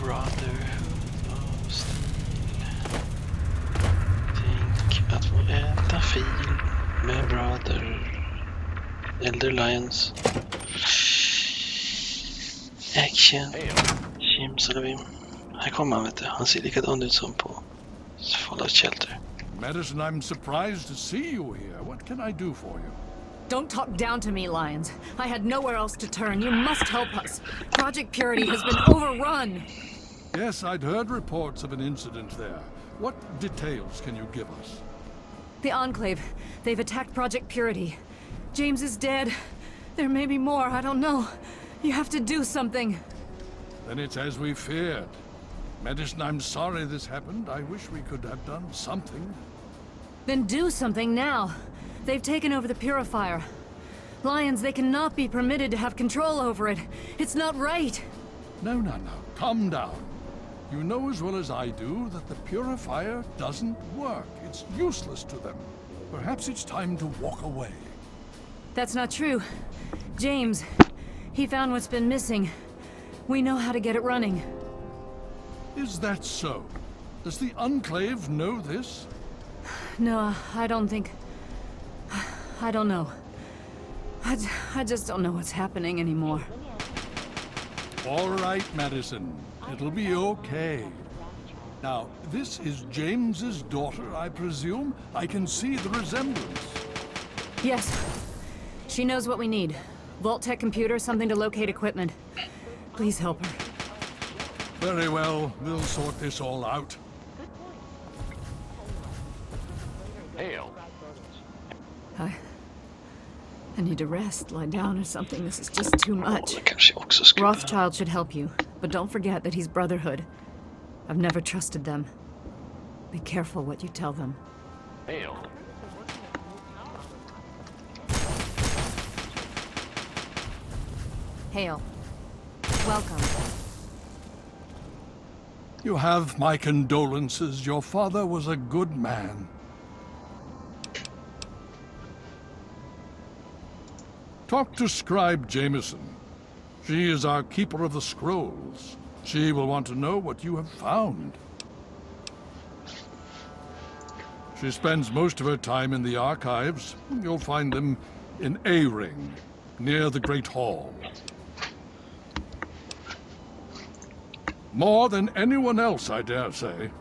Brotherhood of Steel. Tänk att få äta fil med Elder Lions. Action. Simsalabim. Här kommer han, vet du. Han ser likadan ut som på Fallout Shelter. Madison, I'm surprised to see you here. What can I do for you? Don't talk down to me, Lions. I had nowhere else to turn. You must help us. Project Purity has been overrun. Yes, I'd heard reports of an incident there. What details can you give us? The Enclave. They've attacked Project Purity. James is dead. There may be more, I don't know. You have to do something. Then it's as we feared. Madison, I'm sorry this happened. I wish we could have done something. Then do something now. They've taken over the Purifier. Lions, they cannot be permitted to have control over it. It's not right. No. Calm down. You know as well as I do that the Purifier doesn't work. It's useless to them. Perhaps it's time to walk away. That's not true. James, he found what's been missing. We know how to get it running. Is that so? Does the Enclave know this? No, I don't think... I don't know. I just don't know what's happening anymore. All right, Madison. It'll be okay. Now, this is James's daughter, I presume? I can see the resemblance. Yes. She knows what we need. Vault-Tec computer, something to locate equipment. Please help her. Very well. We'll sort this all out. Hail. I need to rest, lie down or something. This is just too much. Kanske också skulle... Rothschild should help you, but don't forget that he's Brotherhood. I've never trusted them. Be careful what you tell them. Hail. Hail. Welcome. You have my condolences. Your father was a good man. Talk to Scribe Jameson. She is our keeper of the scrolls. She will want to know what you have found. She spends most of her time in the archives. You'll find them in A-Ring, near the Great Hall. More than anyone else, I dare say.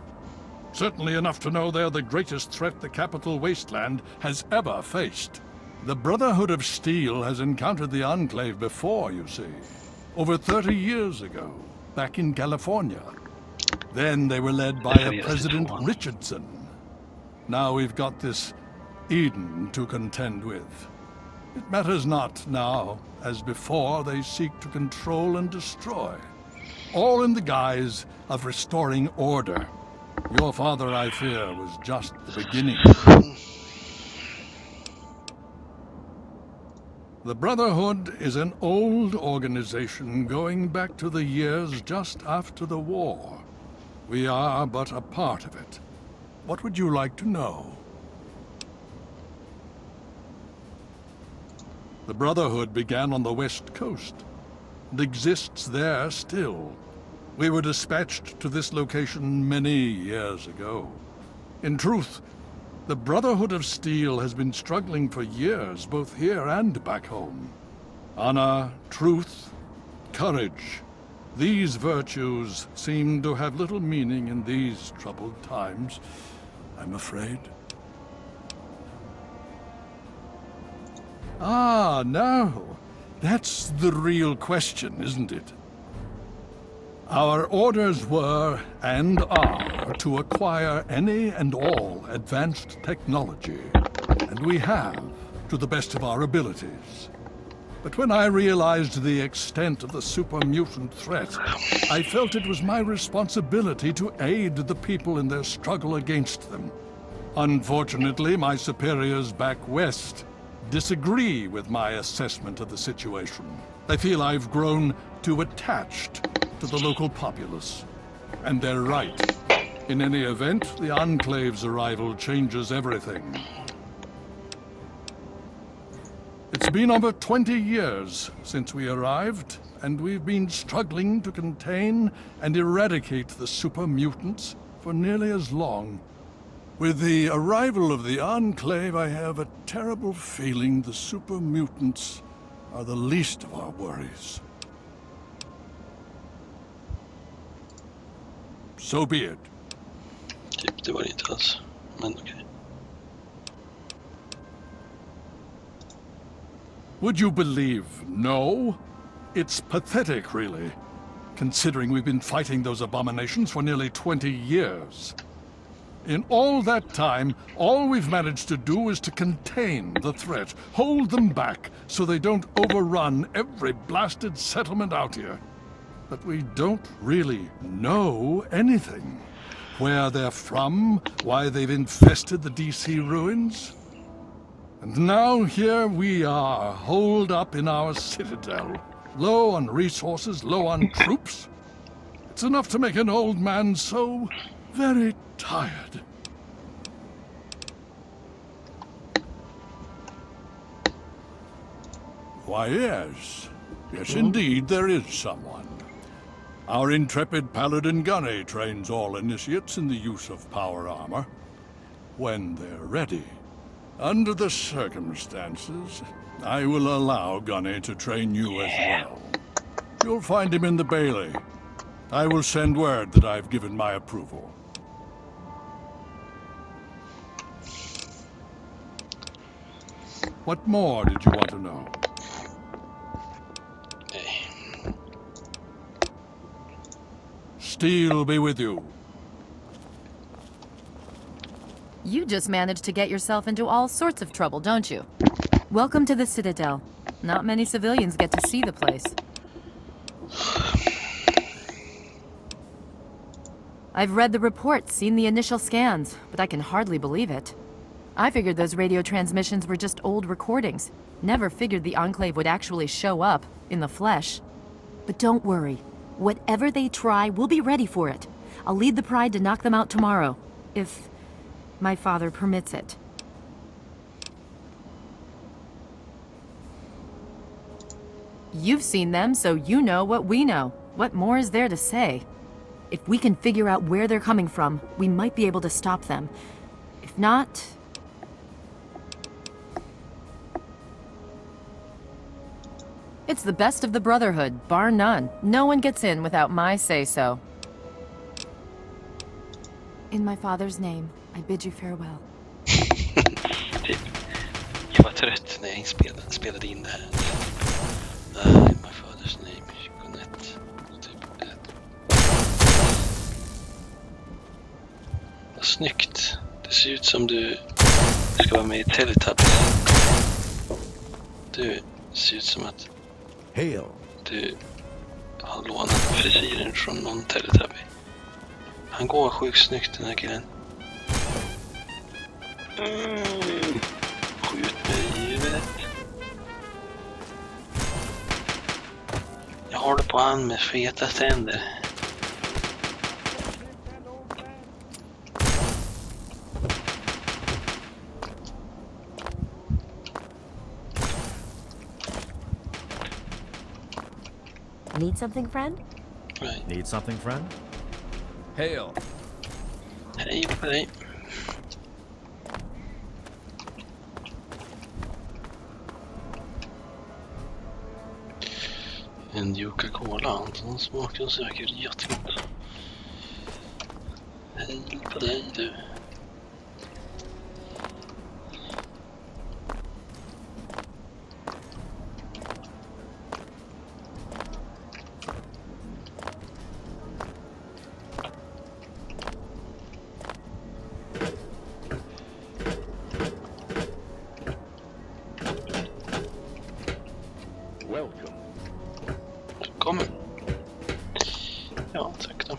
Certainly enough to know they're the greatest threat the capital wasteland has ever faced. The Brotherhood of Steel has encountered the Enclave before, you see. Over 30 years ago, back in California. Then they were led by a President Richardson. Now we've got this Eden to contend with. It matters not now. As before, they seek to control and destroy. All in the guise of restoring order. Your father, I fear, was just the beginning. The Brotherhood is an old organization going back to the years just after the war. We are but a part of it. What would you like to know? The Brotherhood began on the West Coast and exists there still. We were dispatched to this location many years ago. In truth, the Brotherhood of Steel has been struggling for years, both here and back home. Honor, truth, courage. These virtues seem to have little meaning in these troubled times, I'm afraid. Ah, now, that's the real question, isn't it? Our orders were, and are, to acquire any and all advanced technology, and we have, to the best of our abilities. But when I realized the extent of the super-mutant threat, I felt it was my responsibility to aid the people in their struggle against them. Unfortunately, my superiors back west disagree with my assessment of the situation. They feel I've grown too attached to the local populace. And they're right. In any event, the Enclave's arrival changes everything. It's been over 20 years since we arrived, and we've been struggling to contain and eradicate the super mutants for nearly as long. With the arrival of the Enclave, I have a terrible feeling the super mutants are the least of our worries. So be it. Typ, det var det inte alls. Men okej. Would you believe no? It's pathetic, really, considering we've been fighting those abominations for nearly 20 years. In all that time, all we've managed to do is to contain the threat, hold them back so they don't overrun every blasted settlement out here. But we don't really know anything. Where they're from, why they've infested the DC ruins. And now here we are, holed up in our citadel. Low on resources, low on troops. It's enough to make an old man so very tired. Why, yes. Yes, indeed, there is someone. Our intrepid paladin Gunny trains all initiates in the use of power armor. When they're ready. Under the circumstances, I will allow Gunny to train you as well. You'll find him in the Bailey. I will send word that I've given my approval. What more did you want to know? Steel be with you. You just managed to get yourself into all sorts of trouble, don't you? Welcome to the Citadel. Not many civilians get to see the place. I've read the reports, seen the initial scans, but I can hardly believe it. I figured those radio transmissions were just old recordings. Never figured the Enclave would actually show up, in the flesh. But don't worry. Whatever they try, we'll be ready for it. I'll lead the Pride to knock them out tomorrow. If my father permits it. You've seen them, so you know what we know. What more is there to say? If we can figure out where they're coming from, we might be able to stop them. If not... It's the best of the Brotherhood, bar none. No one gets in without my say-so. In my father's name, I bid you farewell. Typ, jag var trött när jag spelade in det här. My father's name, godnatt. Typ. Vad snyggt. Det ser ut som du ska vara med i Teletubbies. Du ser ut som att Hail. du har lånat frisyren från någon Teletubby. Han går sjukt snyggt, den här killen. Skjut mig i huvudet. Jag håller på han med feta tänder. Need something, friend? Right. Need something, friend? Hail. Hej på dig. En Coca-Cola, den smakar säkert jättegott. Hej på dig du. Welcome. Kommer. Ja, tack då.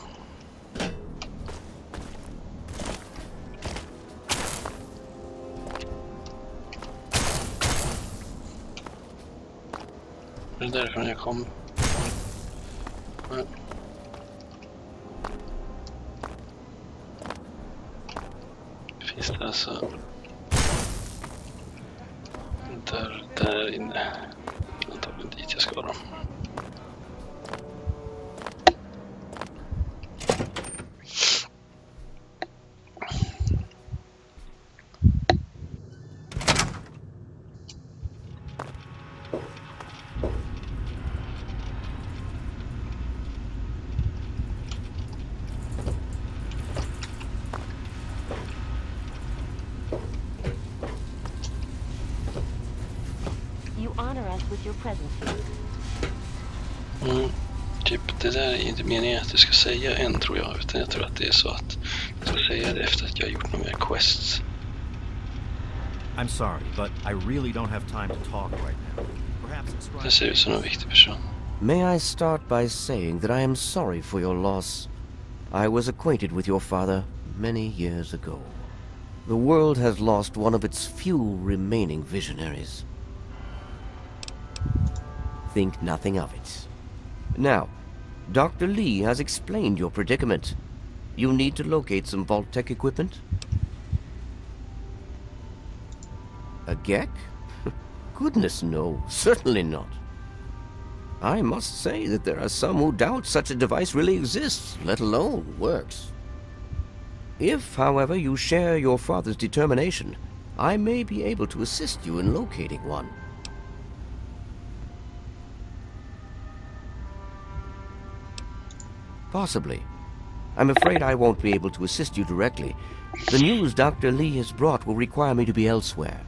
Det är därifrån jag kom. Ja. Finns det alltså där inne. Antagligen dit jag ska då. with your presence here. Typ, det där är inte meningen att du ska säga en, tror jag. Utan jag tror att det är så att du ska säga det efter att jag har gjort några mer quests. I'm sorry, but I really don't have time to talk right now. Perhaps Det ser ut som en viktig person. May I start by saying that I am sorry for your loss. I was acquainted with your father many years ago. The world has lost one of its few remaining visionaries. Think nothing of it. Now, Dr. Lee has explained your predicament. You need to locate some Vault-Tec equipment? A GEC? Goodness no, certainly not. I must say that there are some who doubt such a device really exists, let alone works. If, however, you share your father's determination, I may be able to assist you in locating one. Possibly. I'm afraid I won't be able to assist you directly. The news Dr. Lee has brought will require me to be elsewhere.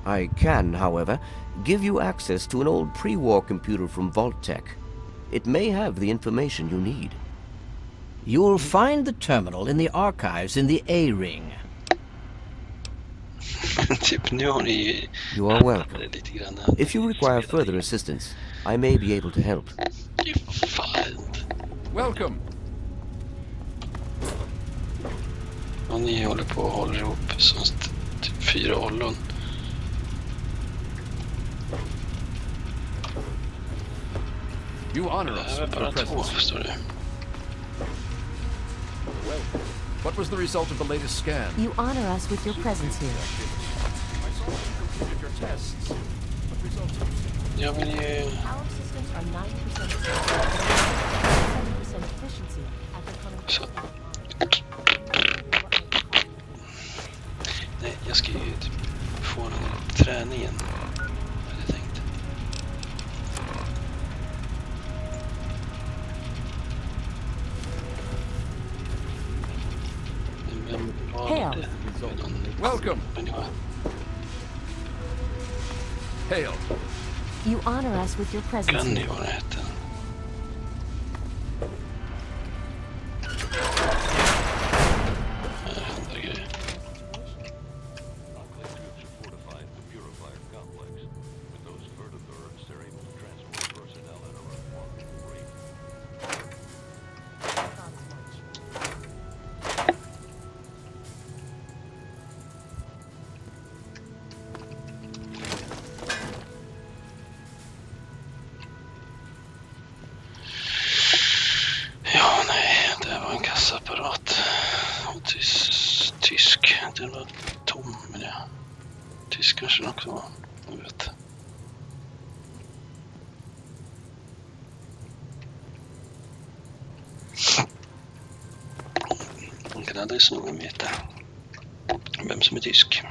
I can, however, give you access to an old pre-war computer from Vault-Tec. It may have the information you need. You'll find the terminal in the archives in the A-ring. Typ, nu har ni ju... You are welcome. lite grann. If you require further assistance, I may be able to help. Fy fan. Welcome. Och ni håller på och håller ihop som typ 4 ollon. You honor Det us här är with bara your 2, presence. förstår du. Well, what was the result of the latest scan? You honor us with your presence here. I saw that you completed your tests. What results have you seen? Jag vill ju... Our systems are 90% efficiency after coming Så. Nej, jag ska ju typ få den här träningen. Hade jag tänkt. Men var Hail. det någon Welcome. människa? Hail. You honor us with your presence Kan here. ju vara det hette. Här händer grejer. Ja, nej, det var en kassaapparat. Och tysk. Den var tom, men ja. Tysk kanske den också var. Jag vet. Man kan aldrig så noga veta vem som är tysk.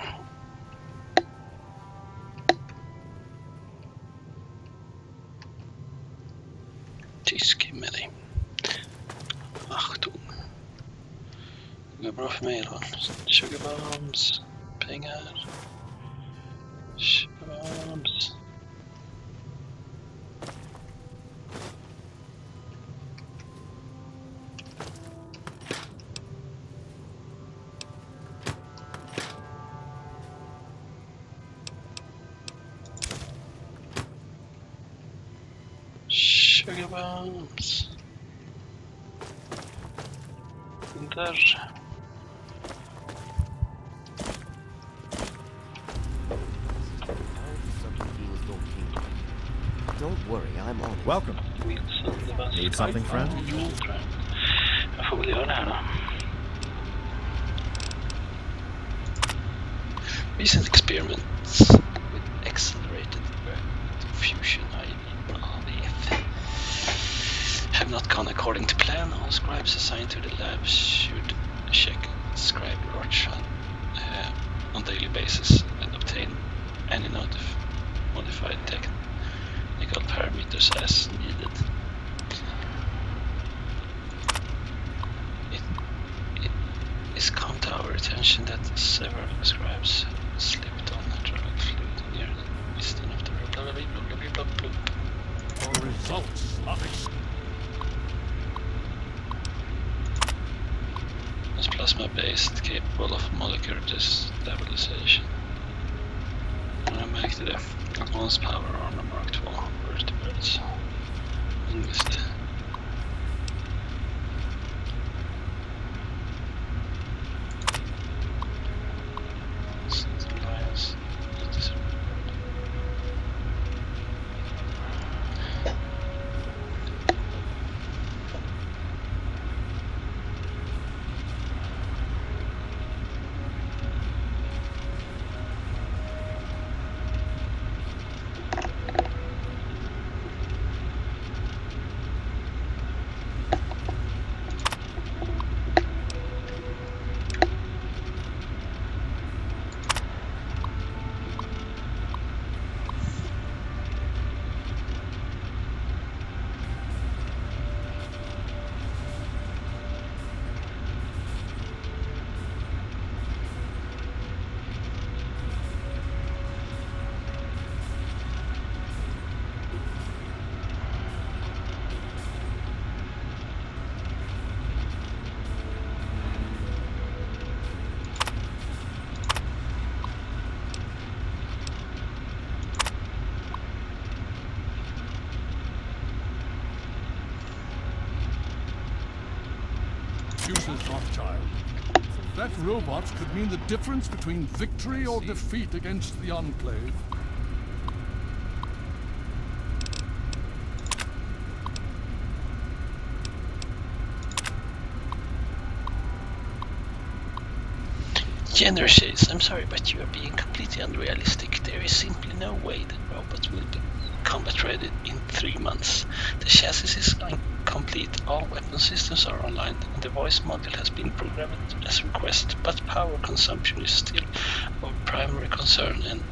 Tysk med dig. Achtung. Det går bra för mig då. 20 bombs. Pengar. 20 bombs. Sugar bombs. Där. Don't worry, I'm on it. Welcome. Wilson, det var Need something, friend? Jag får väl göra det här då. Recent experiments with accelerated fusion IVF have not gone according to plan. All scribes assigned to the lab should check scribe watch on daily basis and obtain any modified technical parameters as needed. It is come to our attention that several scribes slipped on hydraulic fluid near the piston of the blah blah blah blah blah blah. results of it. It's plasma-based, capable of molecular destabilization. I'm active. Advanced power armor Mark 2 vertebrates. Just Lions. Excuses, Rothschild. That robot could mean the difference between victory or defeat against the Enclave. General Chase, I'm sorry, but you are being completely unrealistic. There is simply no way the robot will be combat ready in 3 months. The chassis is incomplete, all weapon systems are online, and the voice module has been programmed as requested, but power consumption is still our primary concern, and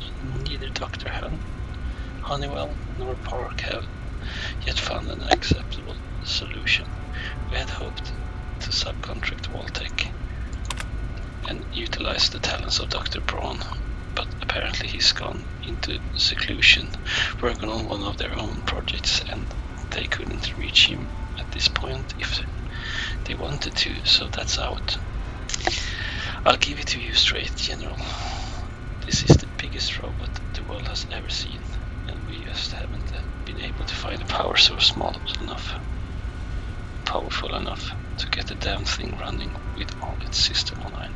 neither Dr. Honeywell nor Park have yet found an acceptable solution. We had hoped to subcontract Voltec and utilize the talents of Dr. Braun, but apparently he's gone into seclusion, working on one of their own projects, and they couldn't reach him at this point if they wanted to, so that's out. I'll give it to you straight, General. This is the biggest robot the world has ever seen, and we just haven't been able to find a power source powerful enough to get the damn thing running with all its system online.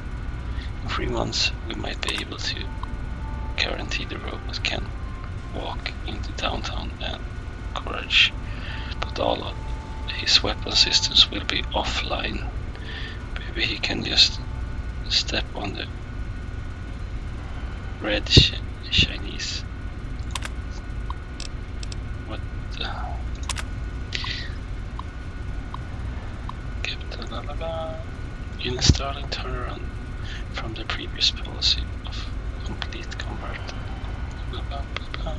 In 3 months, we might be able to guarantee the robot can walk into downtown and Courage, but all of his weapon systems will be offline. Maybe he can just step on the red Chinese. What the? In a startling turnaround from the previous policy of complete convert. Blah, blah, blah, blah.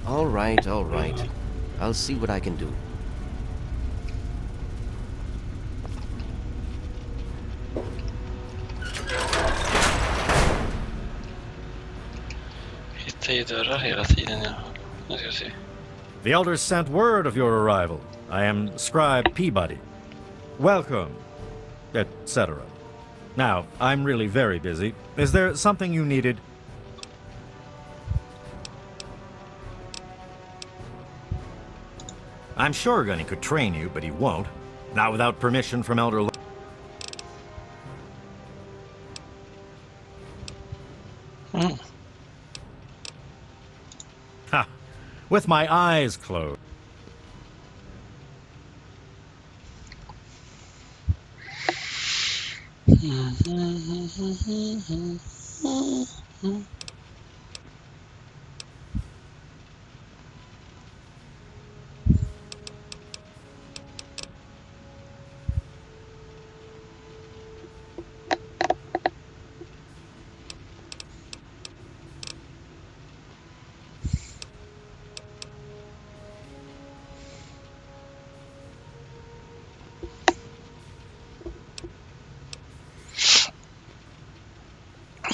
All right. I'll see what I can do. Hittar ju dörrar hela tiden, ja. Nu ska vi se. The elders sent word of your arrival. I am Scribe Peabody. Welcome, etc. Now, I'm really very busy. Is there something you needed? I'm sure Gunny could train you, but he won't. Not without permission from Elder... Ha! With my eyes closed.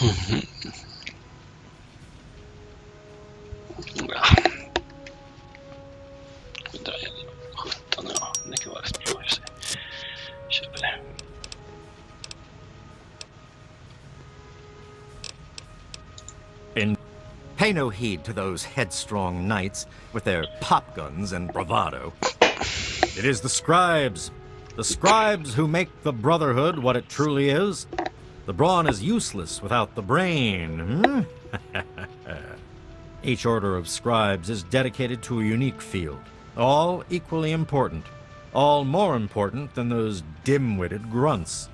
Ja. 117, ja. Det kan vara rätt bra i sig. Köper det. Pay no heed to those headstrong knights with their pop guns and bravado. It is the scribes who make the Brotherhood what it truly is. The brawn is useless without the brain. Each order of scribes is dedicated to a unique field, all equally important, all more important than those dim-witted grunts.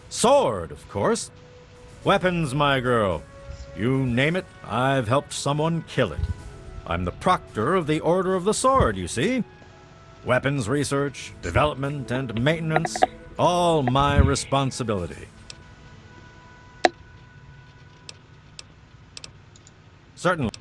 Sword, of course. Weapons, my girl. You name it, I've helped someone kill it. I'm the proctor of the Order of the Sword, you see. Weapons research, development, and maintenance, all my responsibility. Certainly.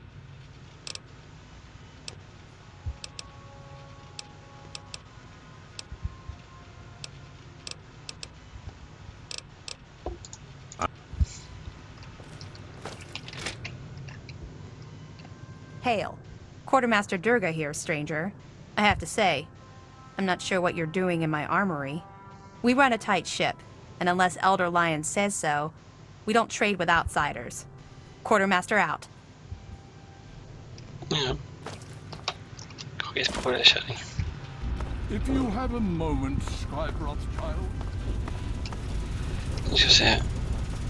Hail. Quartermaster Durga here, stranger. I have to say, I'm not sure what you're doing in my armory. We run a tight ship, and unless Elder Lion says so, we don't trade with outsiders. Quartermaster out. Ja. Skit på det, kärring. If you have a moment, Scribe Rothschild. Nu ska vi se.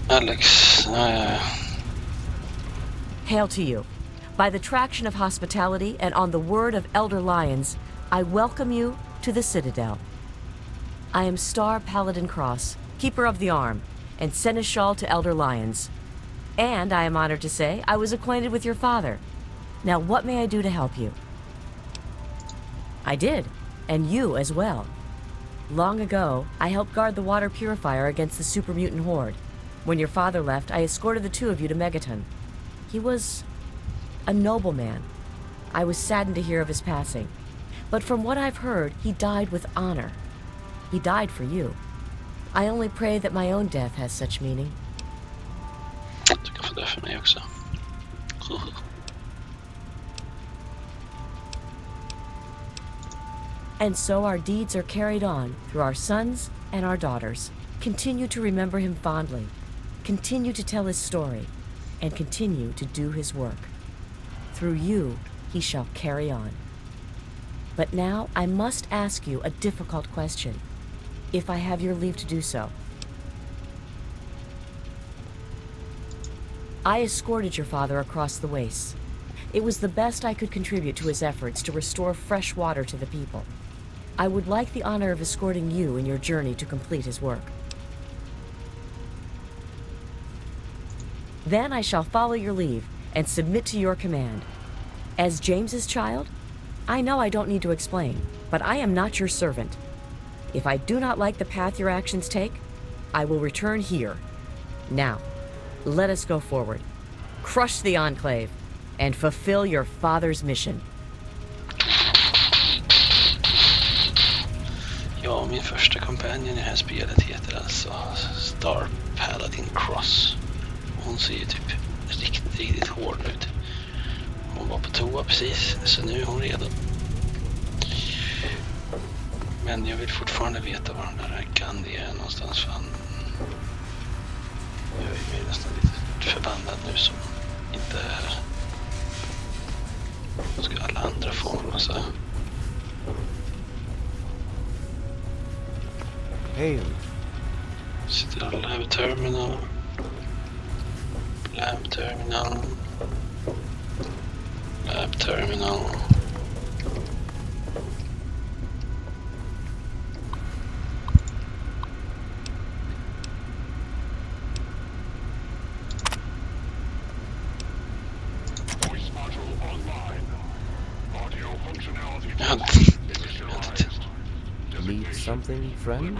Alex. Ja. Hail to you. By the traction of hospitality and on the word of Elder Lions, I welcome you to the Citadel. I am Star Paladin Cross, Keeper of the Arm, and Seneschal to Elder Lions. And I am honored to say I was acquainted with your father. Now what may I do to help you? I did, and you as well. Long ago, I helped guard the water purifier against the super mutant horde. When your father left, I escorted the two of you to Megaton. He was a noble man. I was saddened to hear of his passing. But from what I've heard, he died with honor. He died for you. I only pray that my own death has such meaning. Du kan få det för mig också. And so our deeds are carried on through our sons and our daughters. Continue to remember him fondly. Continue to tell his story. And continue to do his work. Through you, he shall carry on. But now I must ask you a difficult question, if I have your leave to do so. I escorted your father across the wastes. It was the best I could contribute to his efforts to restore fresh water to the people. I would like the honor of escorting you in your journey to complete his work. Then I shall follow your leave and submit to your command. As James's child, I know I don't need to explain, but I am not your servant. If I do not like the path your actions take, I will return here. Now, let us go forward, crush the Enclave, and fulfill your father's mission. Ja, min första companion i det här spelet heter alltså Star Paladin Cross. Hon ser ju typ riktigt hård ut. Hon var på toa precis, så nu är hon redo. Men jag vill fortfarande veta var den där Gandhi är någonstans, för han... Jag är ju nästan lite förbannad nu som inte är här. Då ska alla andra få en massa... Hail. Sitter och lab terminal. Lab terminal. Lab terminal. Need something, friend?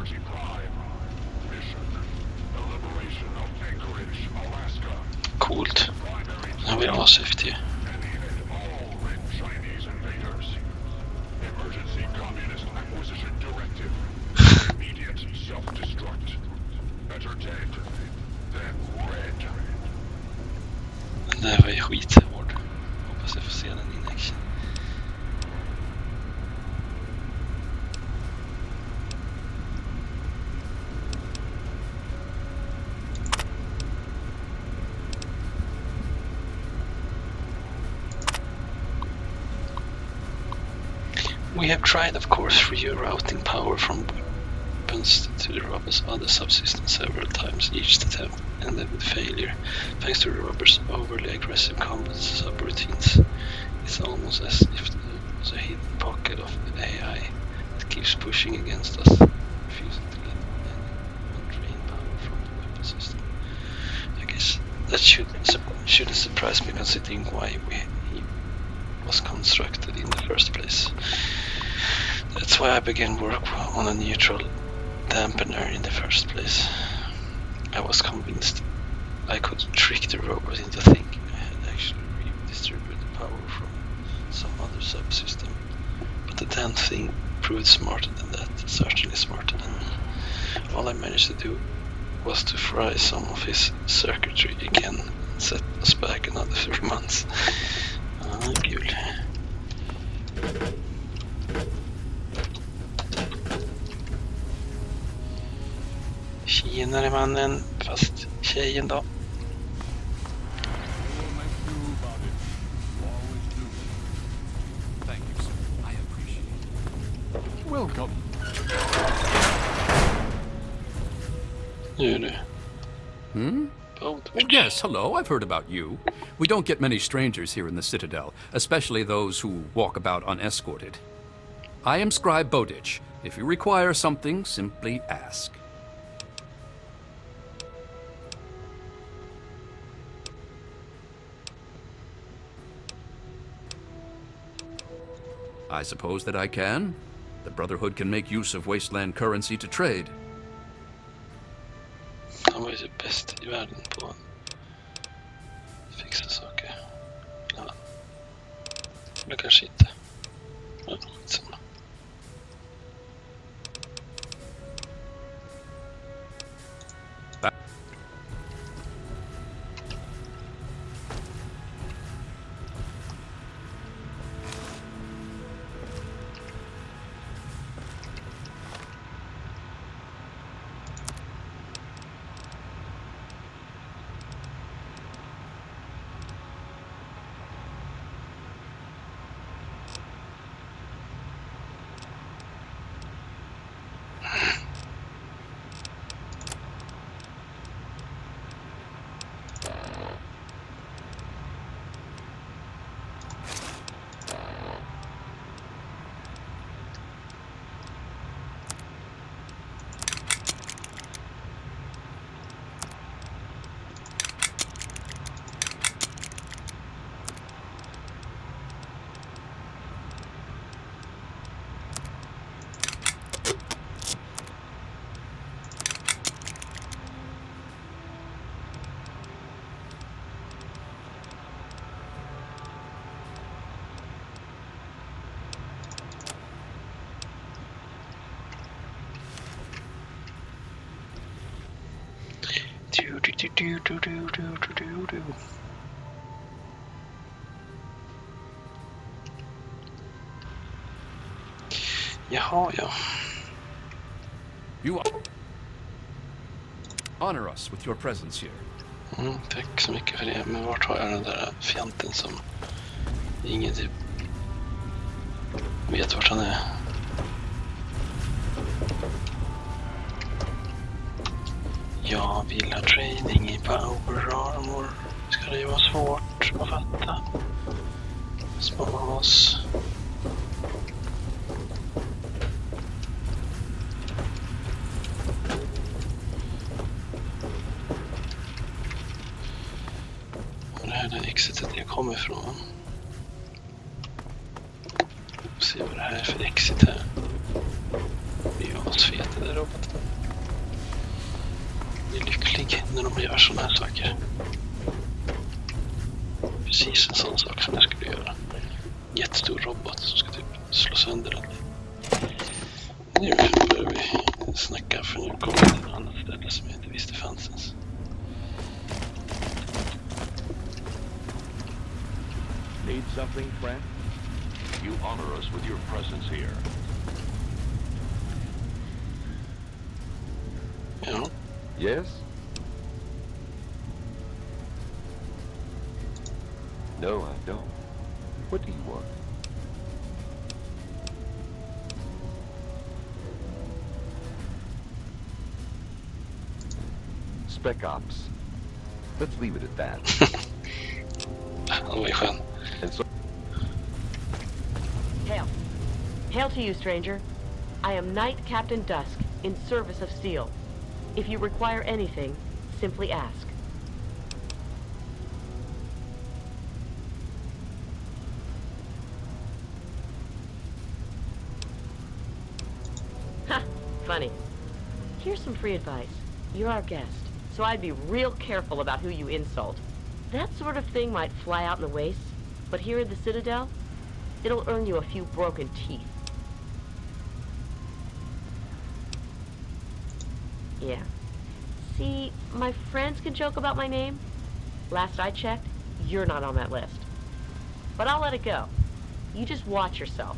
Coolt. Nu har vi A-safety. skithård. Hoppas jag får se den in action. We have tried, of course, rerouting power from weapons to the robber's other subsystems several times. Each attempt ended with failure, thanks to the robber's overly aggressive combat subroutines. It's almost as if there was a hidden pocket of AI that keeps pushing against us, refusing to let anyone drain power from the weapon system. I guess that shouldn't surprise me, considering why he was constructed in the first place. That's why I began work on a neutral dampener in the first place. I was convinced I could trick the robot into thinking I had actually redistributed power from some other subsystem. But the damn thing proved smarter than that, certainly smarter than me. All I managed to do was to fry some of his circuitry again and set us back another 3 months. Kul. Tjenare mannen, fast tjejen då. Thank you, sir. I appreciate it. Welcome. Nu är det. Oh, yes, hello. I've heard about you. We don't get many strangers here in the Citadel, especially those who walk about unescorted. I am Scribe Bowditch. If you require something, simply ask. I suppose that I can. The Brotherhood can make use of wasteland currency to trade. Han var ju typ bäst i världen på att fixa saker. Ja. Eller kanske inte. Ja, skitsamma. Jaha, ja. You honor us with your presence here. Tack så mycket för det. Men vart har jag den där fjanten som ingen typ vet vart han är? Jag vill ha trading i power armor. Ska det ju vara svårt att fatta. Smås. Och det här är det exitet jag kommer ifrån. Se vad det här är för exit här. Det är ju asfet den där roboten. Jag är lycklig när de gör såna här saker. Precis en sån sak som jag skulle göra. Jättestor robot som ska typ slå sönder den. Nu börjar vi snacka, för nu kommer det till ett annat ställe som jag inte visste fanns ens. Need something, friend? You honor us with your presence here. Ja. Yes? No, I don't. What do you want? Spec Ops. Let's leave it at that. Det var ju skön. And so Hail. Hail to you, stranger. I am Knight Captain Dusk, in service of Steel. If you require anything, simply ask. Ha! Funny. Here's some free advice. You're our guest, so I'd be real careful about who you insult. That sort of thing might fly out in the wastes, but here in the Citadel, it'll earn you a few broken teeth. Yeah. See, my friends can joke about my name. Last I checked, you're not on that list. But I'll let it go. You just watch yourself.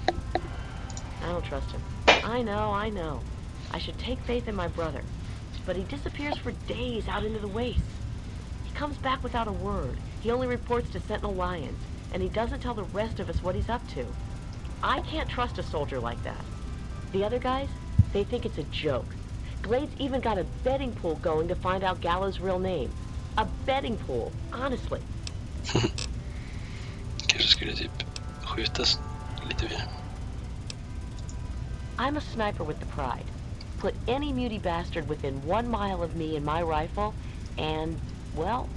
I don't trust him. I know. I should take faith in my brother. But he disappears for days out into the wastes. He comes back without a word. He only reports to Sentinel Lions, and he doesn't tell the rest of us what he's up to. I can't trust a soldier like that. The other guys, they think it's a joke. Glade's even got a betting pool going to find out Gallo's real name. A betting pool, honestly. Kanske skulle typ skjutas lite mer. I'm a sniper with the pride. Put any muty bastard within 1 mile of me and my rifle, and, well,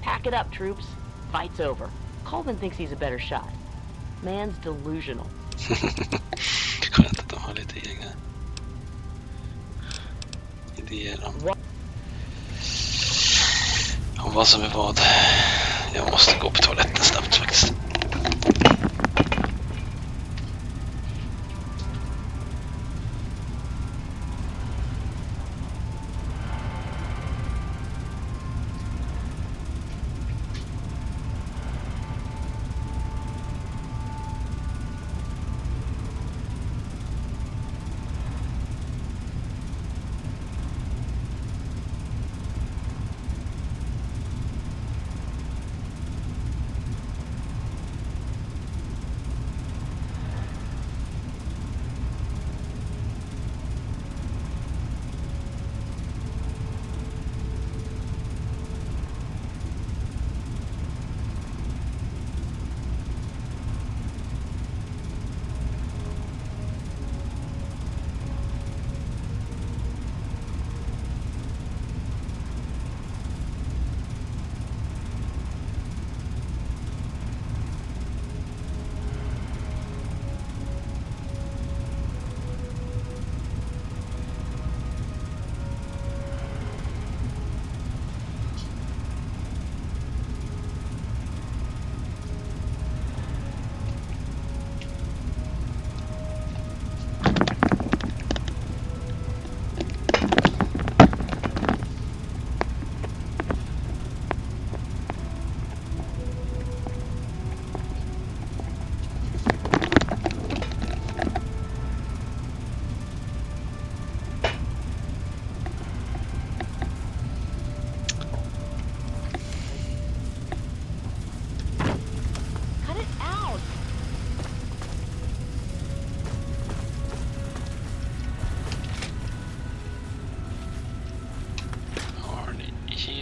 pack it up, troops. Fight's over. Coleman thinks he's a better shot. Man's delusional. Skönt att de har lite egna idéer om vad som är vad. Jag måste gå på toaletten snabbt faktiskt.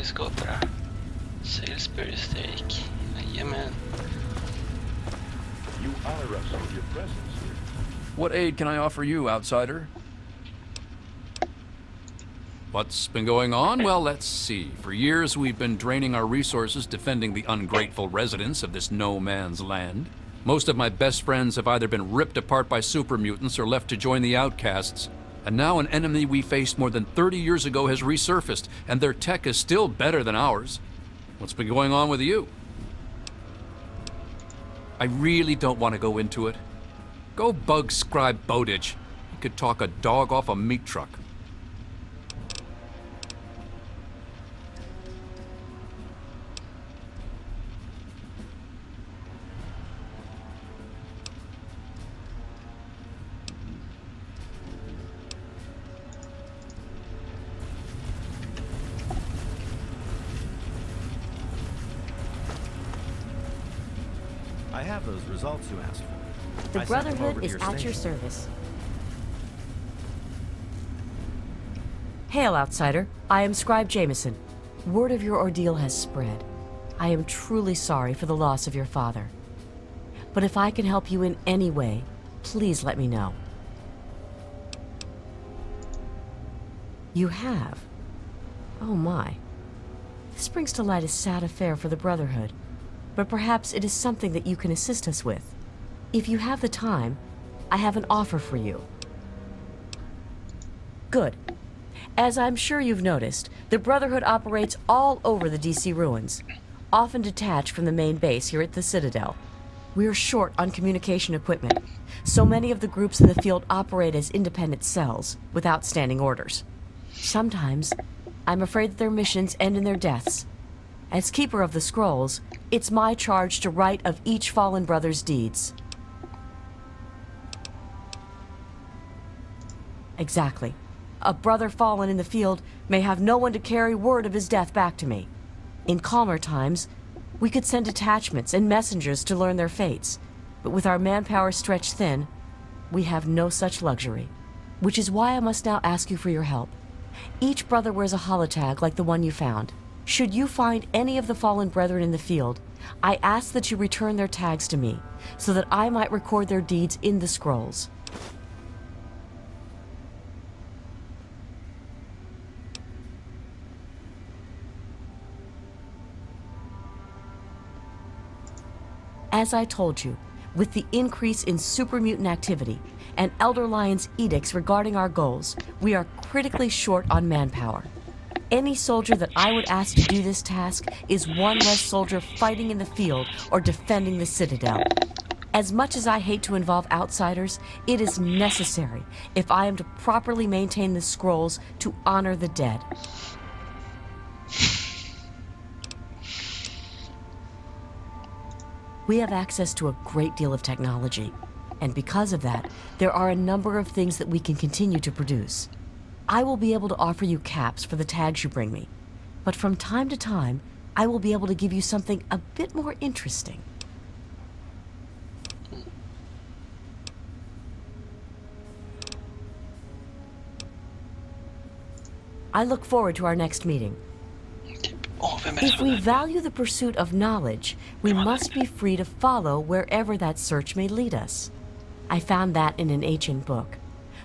Skottra. Salisbury steak. Jajamän. you honor us with your presence here. What aid can I offer you, outsider? What's been going on? Well, let's see. For years, we've been draining our resources defending the ungrateful residents of this no-man's land. Most of my best friends have either been ripped apart by super mutants or left to join the outcasts. And now an enemy we faced more than 30 years ago has resurfaced, and their tech is still better than ours. What's been going on with you? I really don't want to go into it. Go bug Scribe Bowditch. He could talk a dog off a meat truck. I have those results you asked for. The I sent them over Brotherhood to is your at your station. service. Hail, outsider. I am Scribe Jameson. Word of your ordeal has spread. I am truly sorry for the loss of your father. But if I can help you in any way, please let me know. You have? Oh my. This brings to light a sad affair for the Brotherhood, but perhaps it is something that you can assist us with. If you have the time, I have an offer for you. Good. As I'm sure you've noticed, the Brotherhood operates all over the DC ruins, often detached from the main base here at the Citadel. We're short on communication equipment, so many of the groups in the field operate as independent cells, without standing orders. Sometimes, I'm afraid that their missions end in their deaths. As Keeper of the Scrolls, it's my charge to write of each fallen brother's deeds. Exactly. A brother fallen in the field may have no one to carry word of his death back to me. In calmer times, we could send detachments and messengers to learn their fates, but with our manpower stretched thin, we have no such luxury. Which is why I must now ask you for your help. Each brother wears a holotag like the one you found. Should you find any of the fallen brethren in the field, I ask that you return their tags to me, so that I might record their deeds in the scrolls. As I told you, with the increase in super mutant activity and Elder Lion's edicts regarding our goals, we are critically short on manpower. Any soldier that I would ask to do this task is one less soldier fighting in the field or defending the Citadel. As much as I hate to involve outsiders, it is necessary if I am to properly maintain the scrolls to honor the dead. We have access to a great deal of technology, and because of that, there are a number of things that we can continue to produce. I will be able to offer you caps for the tags you bring me, but from time to time, I will be able to give you something a bit more interesting. I look forward to our next meeting. If we value the pursuit of knowledge, we must be free to follow wherever that search may lead us. I found that in an ancient book,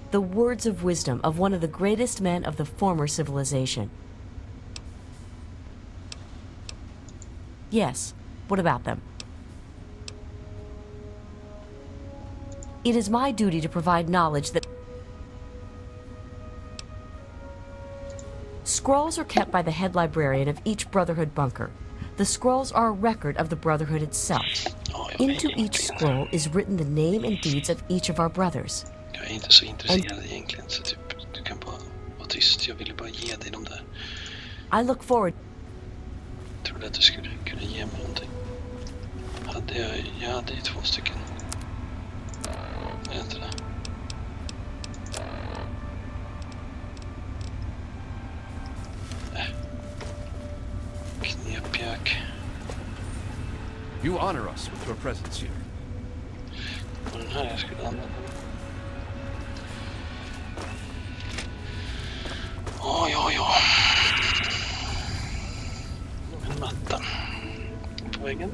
the words of wisdom of one of the greatest men of the former civilization. Yes, what about them? It is my duty to provide knowledge that... Scrolls are kept by the head librarian of each Brotherhood bunker. The scrolls are a record of the Brotherhood itself. Into each scroll is written the name and deeds of each of our brothers. Jag är inte så intresserad egentligen, så typ du kan bara vara tyst. Jag ville bara ge dig de där. I look forward. Jag trodde att du skulle kunna ge mig någonting. Jag hade ju 2 stycken. Är inte det? Knepjök. You honor us with your presence here. Och den här jag skulle använda. Oj. En matta. På väggen.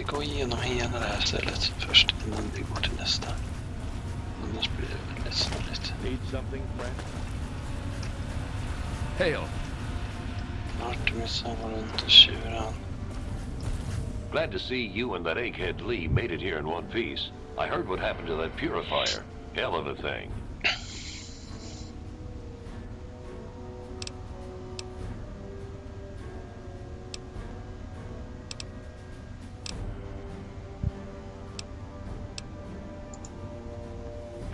Gå igenom hela det här stället först innan vi går till nästa. Annars blir det väldigt snarligt. Need something, friend? Hail. Artemisson var runt och tjuran. Glad to see you and that egghead Lee made it here in one piece. I heard what happened to that purifier. Hell of a thing.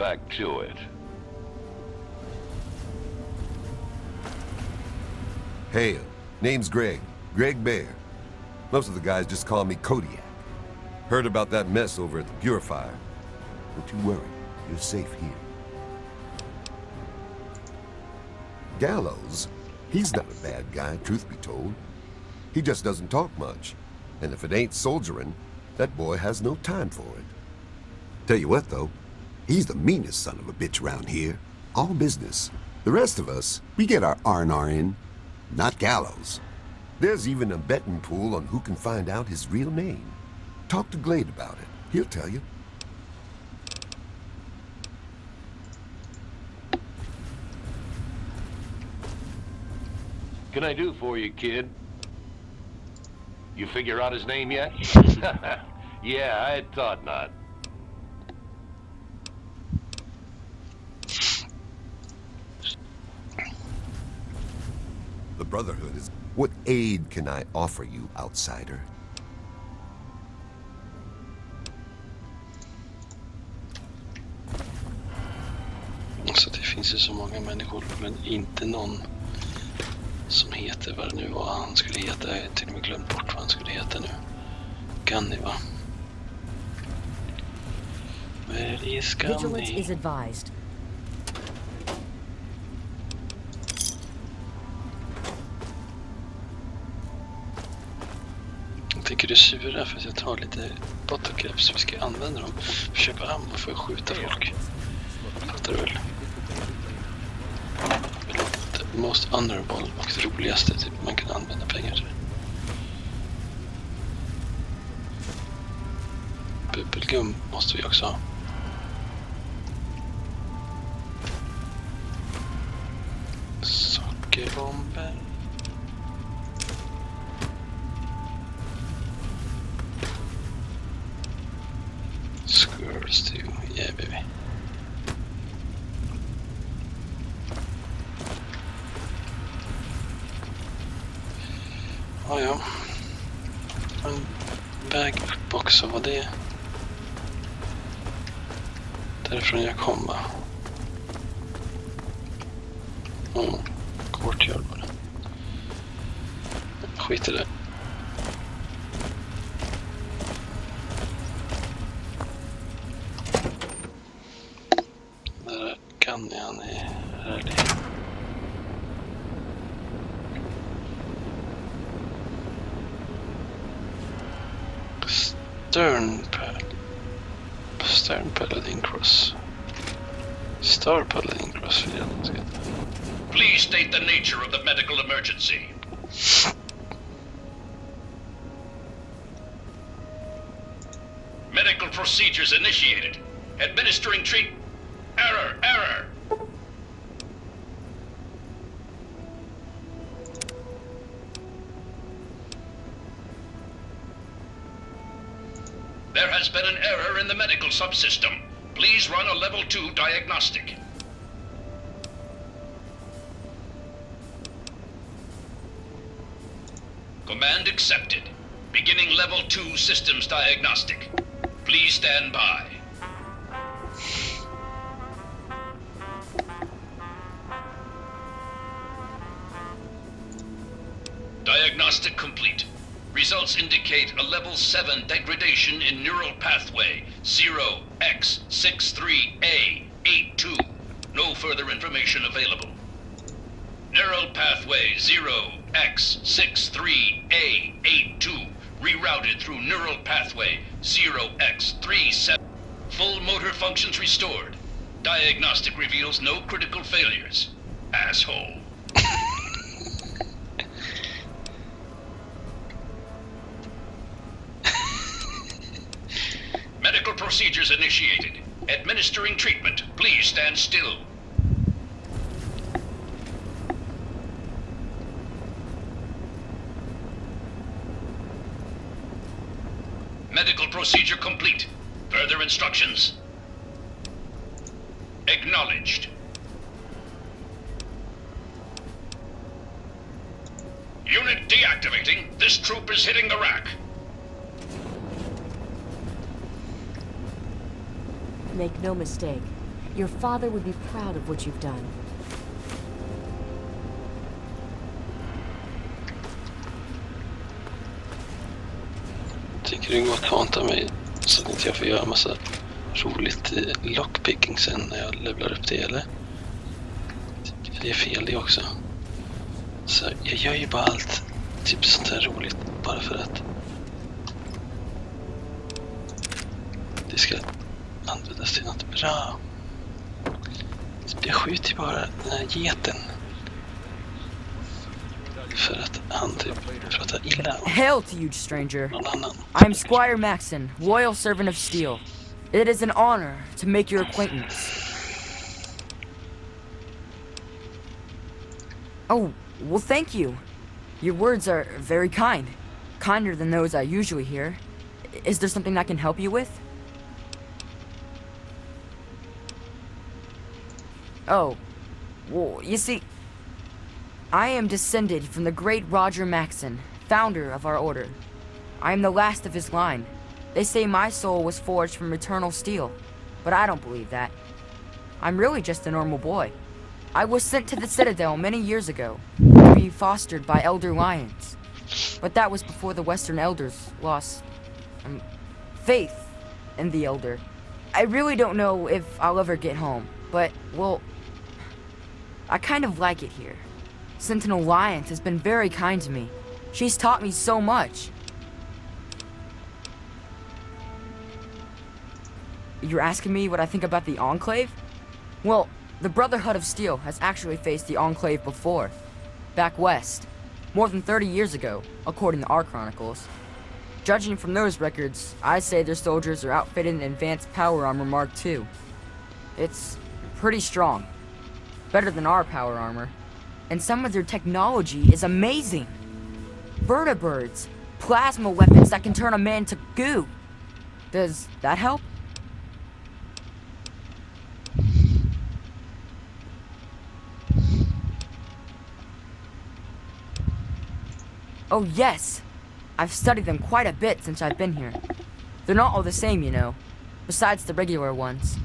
back to it. Hail. Name's Greg. Greg Bear. Most of the guys just call me Kodiak. Heard about that mess over at the Purifier. Don't you worry. You're safe here. Gallows? He's not a bad guy, truth be told. He just doesn't talk much. And if it ain't soldiering, that boy has no time for it. Tell you what, though. He's the meanest son of a bitch around here. All business. The rest of us, we get our R&R in. Not Gallows. There's even a betting pool on who can find out his real name. Talk to Glade about it. He'll tell you. Can I do for you, kid? You figure out his name yet? Yeah, I thought not. The Brotherhood is... What aid can I offer you, outsider? Så det finns ju så många människor, men inte någon som heter vad det nu var han skulle heta. Jag har till och med glömt bort vad han skulle heta nu. Gunny, va? Where is Gunny? Vigilance is advised. Jag tänker du sura för att jag tar lite bottlekreps. Vi ska använda dem. Köpa ammo för att skjuta folk. Fattar du väl? The most honorable och det roligaste typ man kan använda pengar till. Bubbelgum måste vi också ha. Sockerbomber. Squirrels too, yeah baby. Oh ja. En väg upp också, vad det är. Därifrån jag kom va. Courtyard bara. Skit i det. Där kan han är härlig. Stern Paladin Cross. Star Paladin Cross vill jag ska. Please state the nature of the medical emergency. Medical procedures initiated. Administering treat. Error. There has been an error in the medical subsystem. Please run a level 2 diagnostic. Command accepted. Beginning level 2 systems diagnostic. Please stand by. Diagnostic complete. Results indicate a level 7 degradation in neural pathway 0x63A82. No further information available. Neural pathway 0x63A82 rerouted through neural pathway 0x37. Full motor functions restored. Diagnostic reveals no critical failures. Asshole. Medical procedures initiated. Administering treatment. Please stand still. Medical procedure complete. Further instructions. Acknowledged. Unit deactivating. This troop is hitting the rack. Make no mistake. Your father would be proud of what you've done. Tycker du går att hanta mig så att inte jag får göra massa roligt lockpicking sen när jag levlar upp det, eller? Det är fel det också. Så jag gör ju bara allt typ sånt här roligt bara för att det ska användas till något bra. Jag skjuter ju bara den här geten för att han typ pratar illa om Hail to you, stranger. någon annan. I am Squire Maxon, loyal servant of Steel. It is an honor to make your acquaintance. Oh, well, thank you. Your words are very kind. Kinder than those I usually hear. Is there something I can help you with? Oh, well, you see, I am descended from the great Roger Maxon, founder of our order. I am the last of his line. They say my soul was forged from eternal steel, but I don't believe that. I'm really just a normal boy. I was sent to the Citadel many years ago, to be fostered by Elder Lions. But that was before the Western Elders lost faith in the Elder. I really don't know if I'll ever get home, but, well, I kind of like it here. Sentinel Lions has been very kind to me. She's taught me so much. You're asking me what I think about the Enclave? Well, the Brotherhood of Steel has actually faced the Enclave before. Back west. More than 30 years ago, according to our chronicles. Judging from those records, I'd say their soldiers are outfitted in advanced power armor Mark II. It's pretty strong. Better than our power armor. And some of their technology is amazing. Vertibirds, plasma weapons that can turn a man to goo. Does that help? Oh yes, I've studied them quite a bit since I've been here. They're not all the same, you know, besides the regular ones.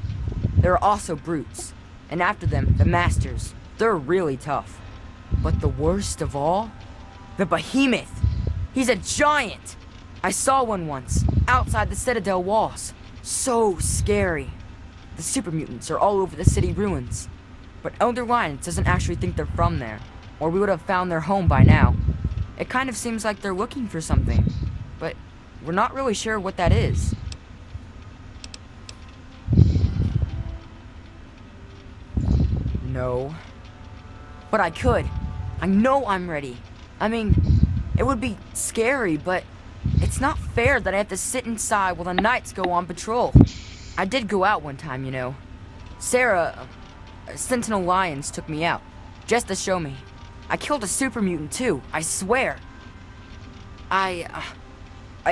There are also brutes, and after them, the masters. They're really tough. But the worst of all? The behemoth! He's a giant! I saw one once, outside the Citadel walls. So scary. The super mutants are all over the city ruins. But Elder Lions doesn't actually think they're from there, or we would have found their home by now. It kind of seems like they're looking for something, but we're not really sure what that is. No. But I could. I know I'm ready. I mean, it would be scary, but it's not fair that I have to sit inside while the knights go on patrol. I did go out one time, you know. Sarah, Sentinel Lions took me out, just to show me. I killed a super mutant too, I swear. I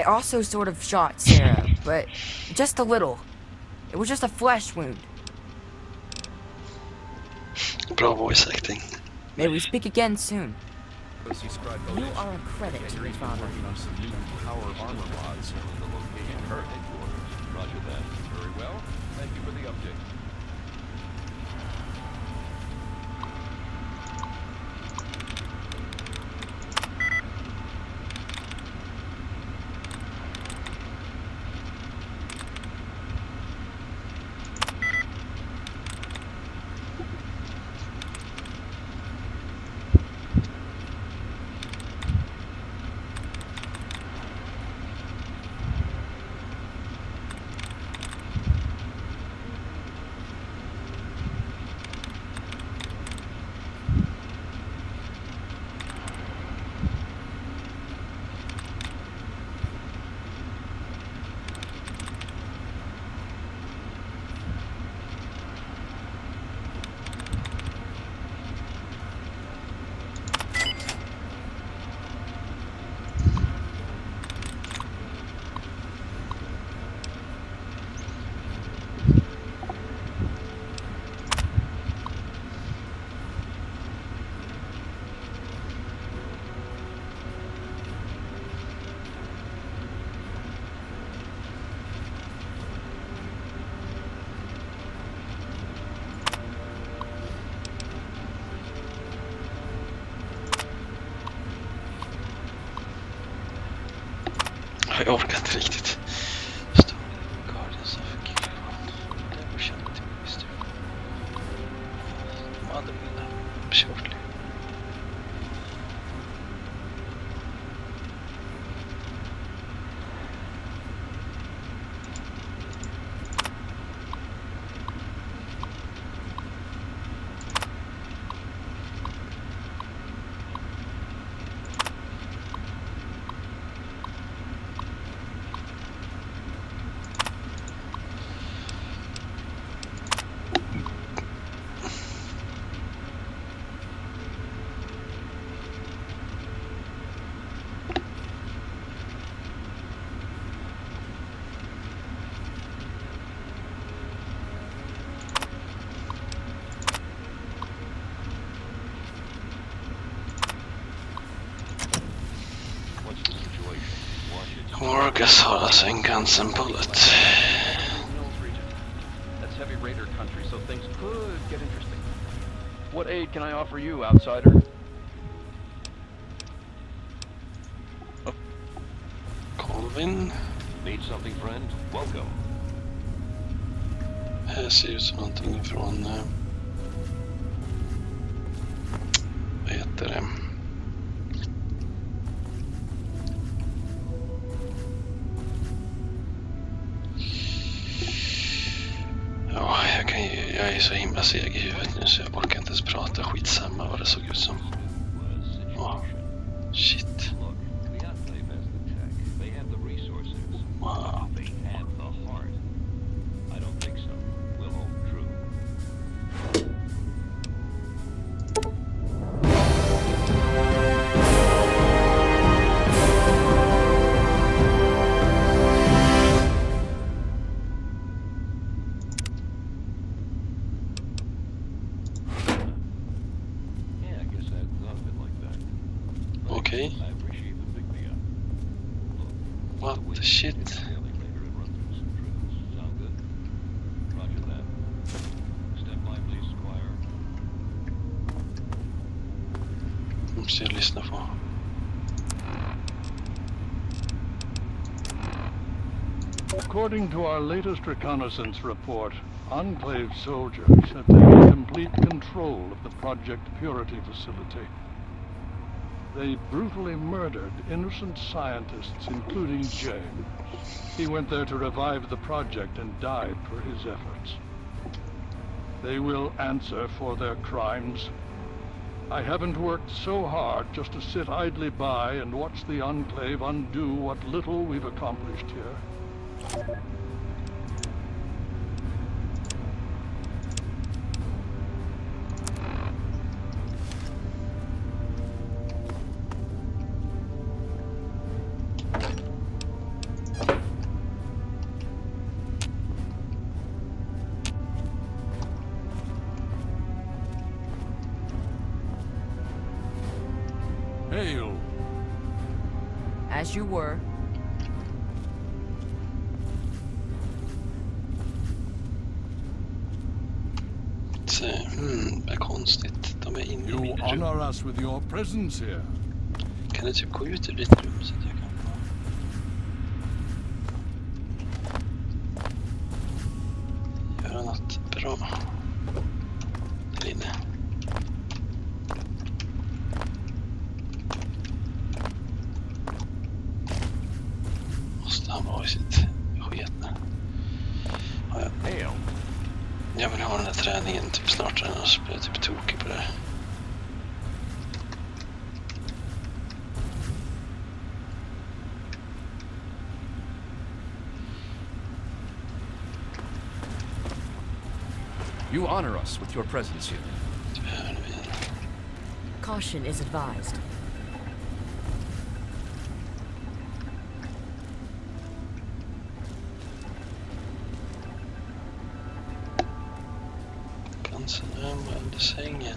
also sort of shot Sarah, but just a little. It was just a flesh wound. Bra voice acting. May we speak again soon. You are a credit to your father. Power armor mods in the location of our headquarters. Roger that. Very well. Thank you for the update. Jag orkar inte riktigt. Story Guardians of Gilead. Never shall it be mystery. Mother will have shortly. Orcus har alltså en guns and bullet. That's heavy raider country, so things could get interesting. What aid can I offer you, outsider? Colvin. Need something, friend? Welcome. Här ser ut som någonting från... vad heter det? Ja, jag är så himla seg i huvudet nu så jag orkar inte ens prata. Skitsamma vad det såg ut som. Åh, shit. Wow. Okay. What the shit? Måste jag lyssna på. According to our latest reconnaissance report, Enclave soldiers have taken complete control of the Project Purity facility. They brutally murdered innocent scientists, including James. He went there to revive the project and died for his efforts. They will answer for their crimes. I haven't worked so hard just to sit idly by and watch the Enclave undo what little we've accomplished here. Hail. As you were. Vad konstigt. De är inne i You min rum. honor us with your presence here. Kan du typ gå ut ur ditt rum så att jag kan göra något bra där inne? Måste han vara i sitt sketna? Ja, jag vill ha den här träningen typ snart, annars blir jag typ tokig på det här. You honor us with your presence here. Caution is advised. Ganska närmare under sängen.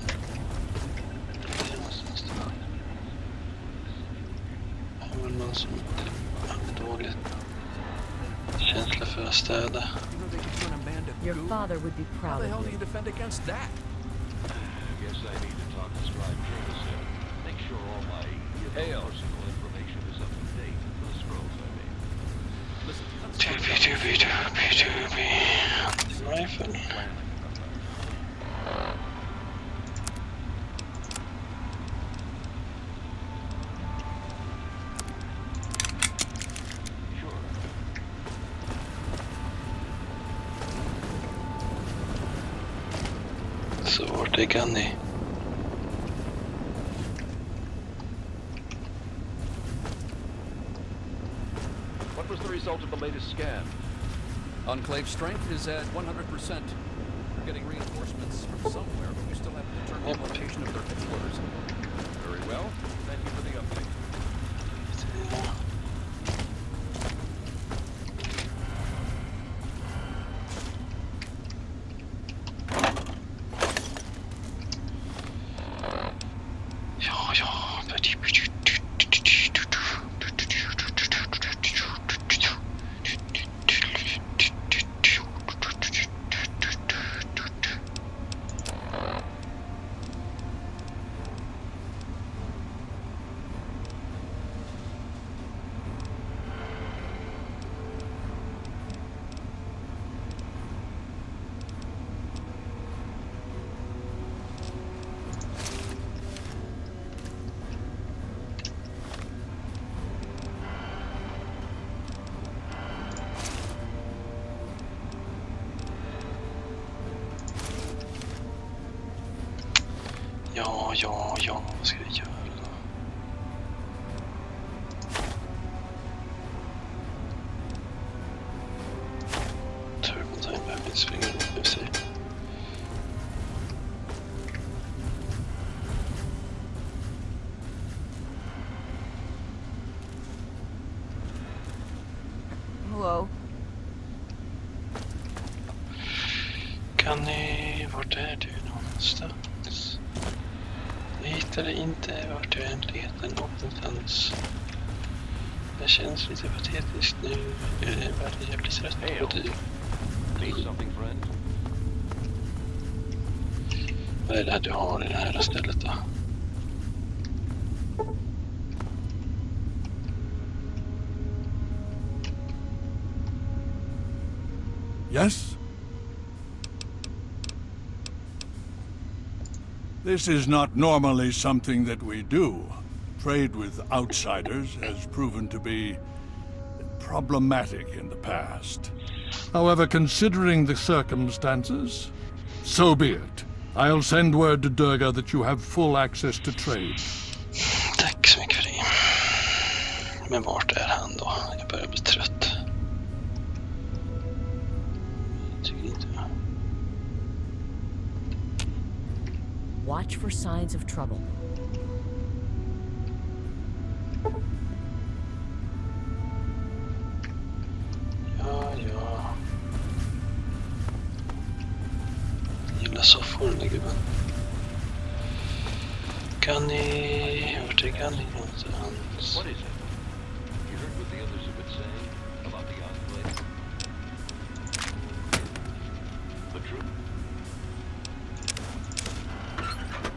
Här var någon som hade dålig känsla för att städa. Your father would be proud How the hell of do you. you defend against that? I guess I need to talk to Scribe Jameson. Make sure all my personal information is up to date for the scrolls I made. väl. Så vart är Gunny? What was the result of the latest scan? Enclave strength is at 100%. We're getting reinforcements from somewhere, but we still haven't determined the location of their headquarters. Very well. Thank you for the update. Ja, vad ska jag göra? Turbotime behöver inte springa upp i sig. Hello. Kan ni... Vart är du någonstans? Jag hittade inte vart jag än letar någonstans. Det känns lite patetiskt nu. Jag blir trött på det. Vad är det här du har i det här stället då? Yes? This is not normally something that we do. Trade with outsiders has proven to be problematic in the past. However, considering the circumstances, so be it. I'll send word to Durga that you have full access to trade. Tack så mycket för det. Men vart är han då? Jag börjar bli trött. Jag tycker inte... Watch for signs of trouble. Ja. Gillar soffor den där gubben. Kan ni... Vart är Gunny någonstans? What is it? You heard what the others have been saying about the enclave? The truth?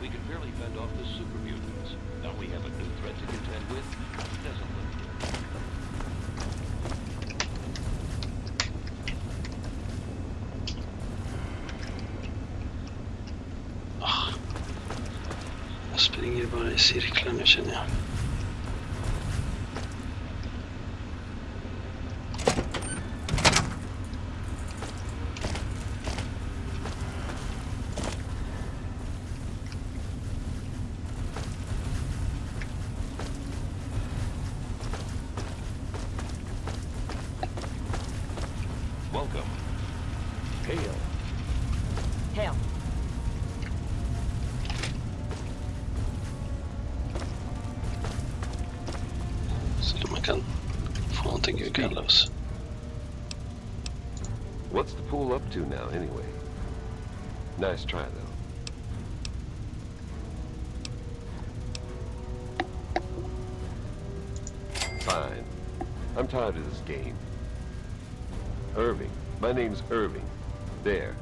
We can barely fend off the super mutants. Now we have a new threat to contend with. Doesn't look good. Jag springer bara i cirklar nu känner jag. Welcome. Hail. Hail. Så man kan få någonting ur Gallows. What's the pool up to now, anyway? Nice try, though. Fine. I'm tired of this game. Irving. My name's Irving. There.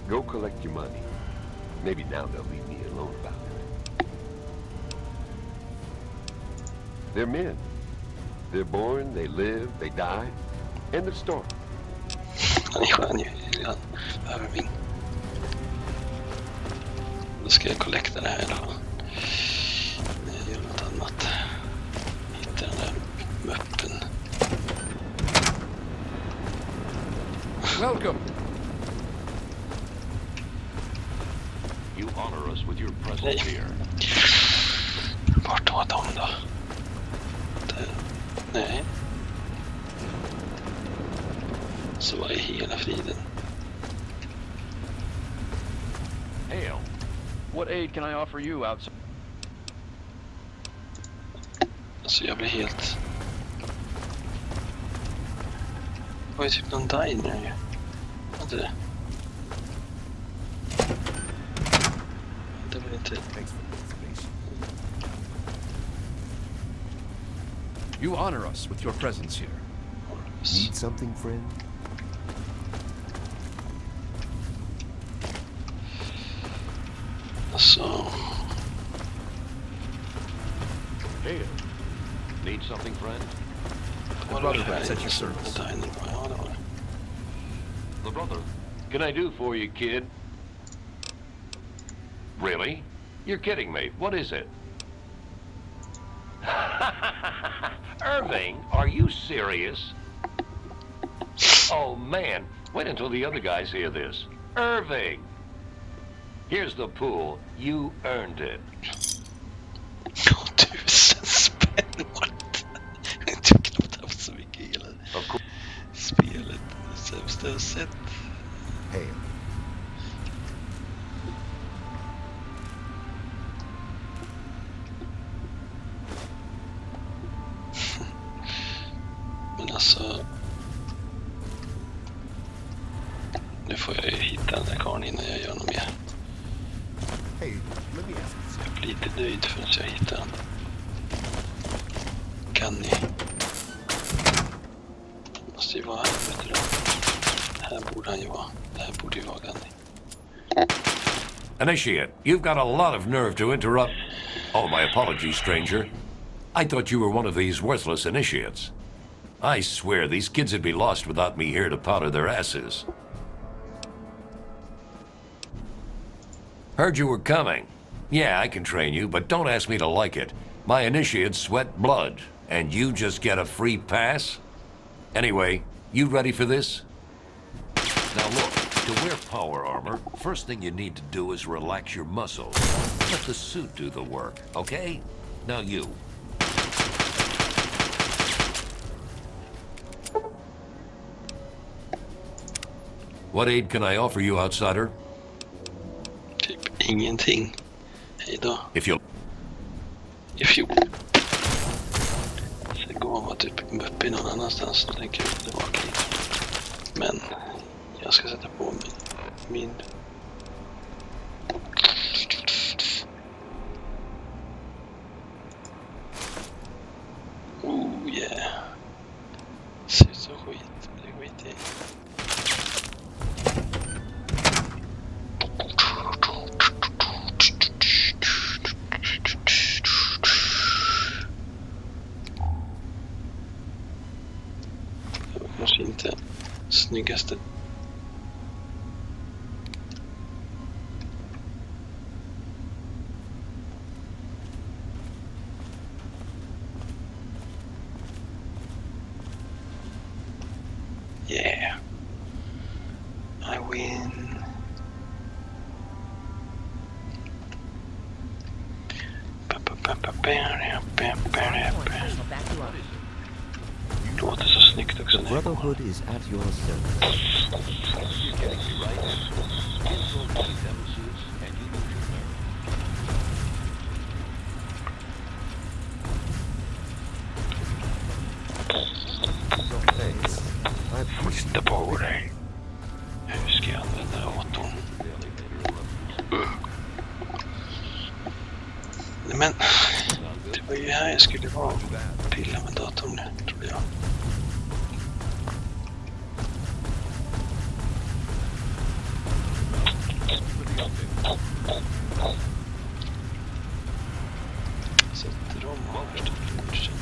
Go collect your money. Maybe now they'll leave me alone about it. They're men. They're born, they live, they die. End of story. Han är skön ju. Han behöver min. Då ska jag collecta det här då. Jag gör något annat. Hitta den där möppen. Welcome. You honor us with your presence here. Vart var de då? Där. Nej. Så var i hela friden. Hail. What aid can I offer you outside? Alltså jag blir helt... Det var ju typ någon diner ju. Var inte det? Det var inte... You honor us with your presence here. Need something, friend? Alltså... Hail. Need something, friend? The Brotherhood is at your service. Ja, det var det. The brother. Can I do for you, kid? Really? You're kidding me. What is it? Irving, are you serious? Oh, man. Wait until the other guys hear this. Irving! Here's the pool. You earned it. 1000 spänn. What? Jag tycker knappt haft så mycket i hela spelet. Det sämsta jag sett. Hail. Men alltså... Nu får jag ju hitta den där karln innan jag gör något mer. Hey, let me ask you Jag blir lite nöjd förrän jag hittar den. Kan ni? Måste ju vara här, vet du då. Här borde han ju vara. Det här borde ju vara Gunny. Initiate, you've got a lot of nerve to interrupt. Oh, my apologies, stranger. I thought you were one of these worthless initiates. I swear these kids would be lost without me here to powder their asses. Heard you were coming. Yeah, I can train you, but don't ask me to like it. My initiates sweat blood, and you just get a free pass? Anyway, you ready for this? Now look, to wear power armor, first thing you need to do is relax your muscles. Let the suit do the work, okay? Now you. What aid can I offer you, outsider? Typ ingenting. Hej då. If you... Sen går man typ upp i någon annanstans och tänker jag tillbaka hit. Men jag ska sätta på mig min... Oh yeah. Ser ut som skit. Det är skit i. Kanske inte snyggaste. Yeah. I win. Låter så snyggt också. The Brotherhood is at your service. You're getting me right. Kids will need nemesis, and you lose your nerve. Thanks. I appreciate Titta på dig. Hur ska jag använda datorn? Nej men, det var ju här jag skulle vara. Pilla med datorn nu, tror jag. Sätter de översta klursen.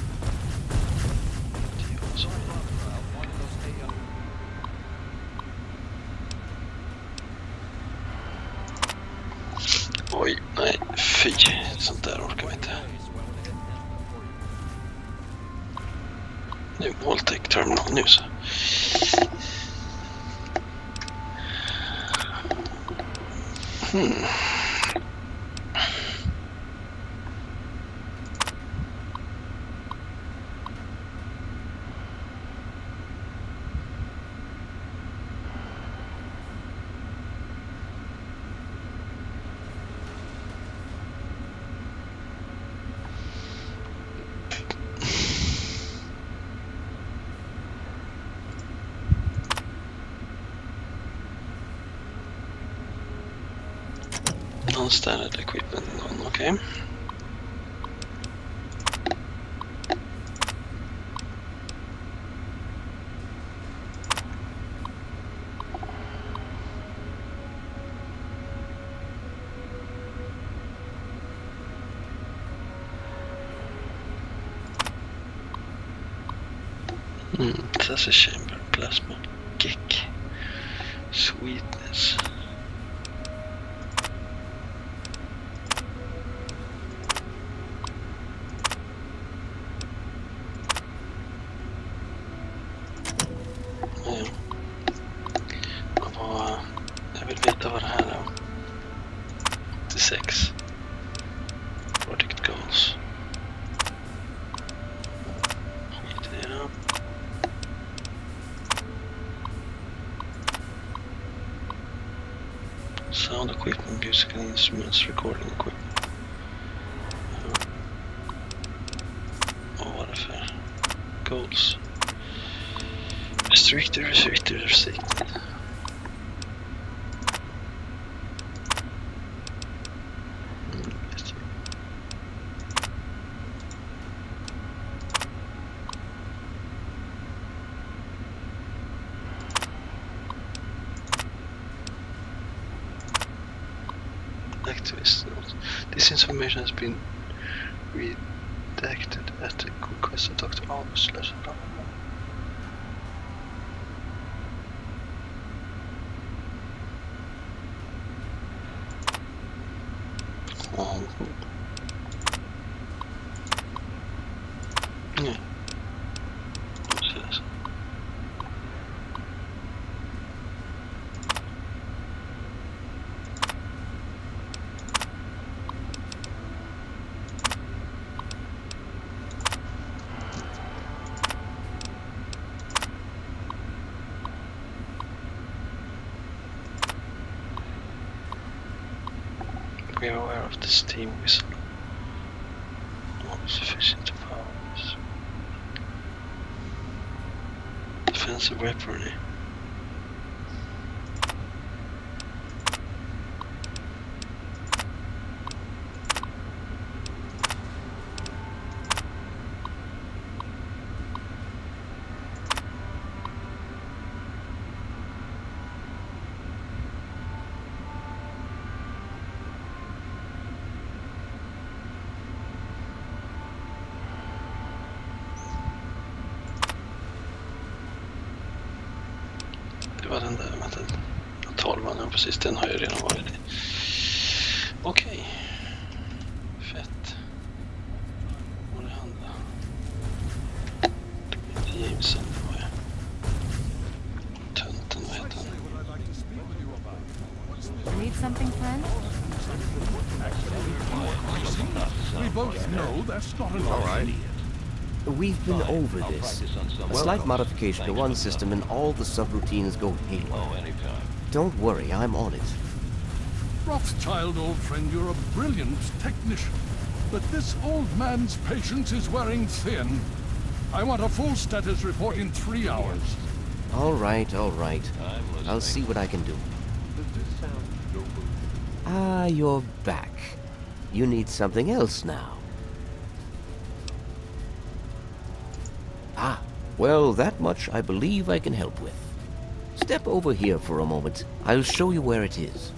Det var så. Nu Voltec terminal nu så. Non-standard equipment, okay. That's a chamber, plasma, kick, sweetness. Jag vill veta vad det här är. 86. Project goals. Skit i det. Sound equipment, musical instruments, recording equipment. Vad var det för goals? Restricted. Activist note. This information has been redacted at the request of Dr. August. Nej. We are aware of the steam whistle. Not sufficient to power this. Defensive weaponry. Det var den där, vänta, 12an, ja precis, den har jag redan varit i. Okej. Fett. Vad det handlar. Jameson, vad är tönten, vad heter han? Need something, friend? We both know that's not an option. We've been over this. A slight modification to one system and all the subroutines go haywire. Don't worry, I'm on it. Rothschild, old friend, you're a brilliant technician. But this old man's patience is wearing thin. I want a full status report in 3 hours. All right. I'll see what I can do. Ah, you're back. You need something else now. Ah, well, that much I believe I can help with. Step over here for a moment. I'll show you where it is.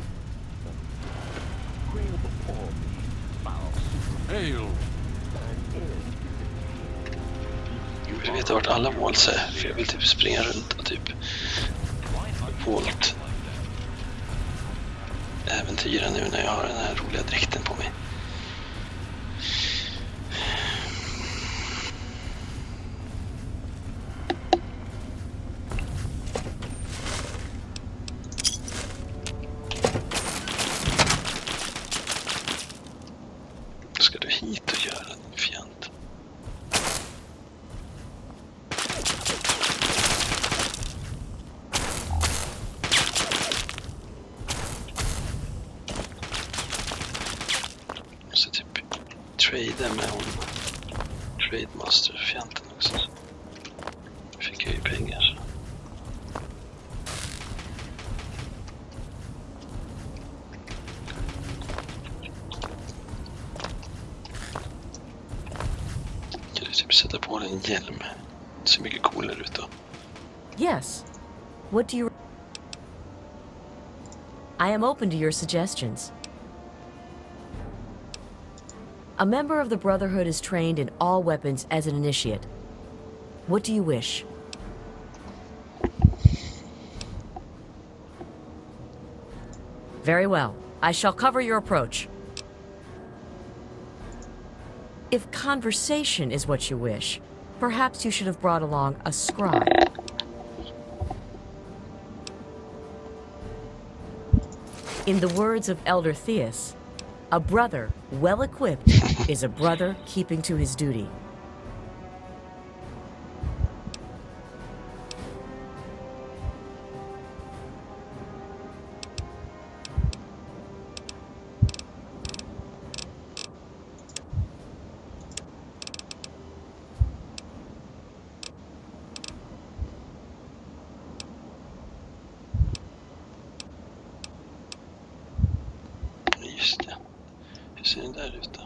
Ale. Jag vill veta vart alla walls är, för jag vill typ springa runt och typ Volt äventyra nu när jag har den här roliga dräkten på mig. trada med hon Trademaster-fjanten också. Fick jag ju pengar så. Kan du typ sätta på dig en hjälm? Det ser mycket coolare ut då. Yes. What do you... I am open to your suggestions. A member of the Brotherhood is trained in all weapons as an initiate. What do you wish? Very well. I shall cover your approach. If conversation is what you wish, perhaps you should have brought along a scribe. In the words of Elder Theus, a brother well equipped is a brother keeping to his duty. Just det. Hur ser den där ut då?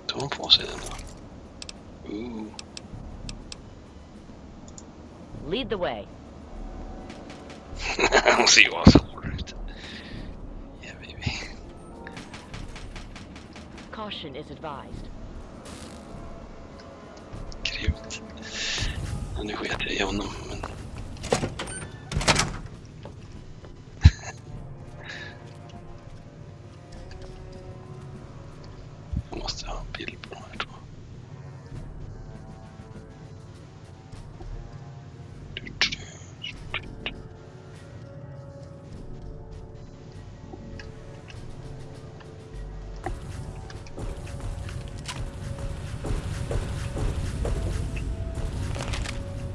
Tog hon på sig den då? Lead the way. Hon ser ju ascool ut. Yeah, baby. Caution is advised. Grymt. Ja, nu sket jag i honom, men... Jag måste ha en bild på de här två.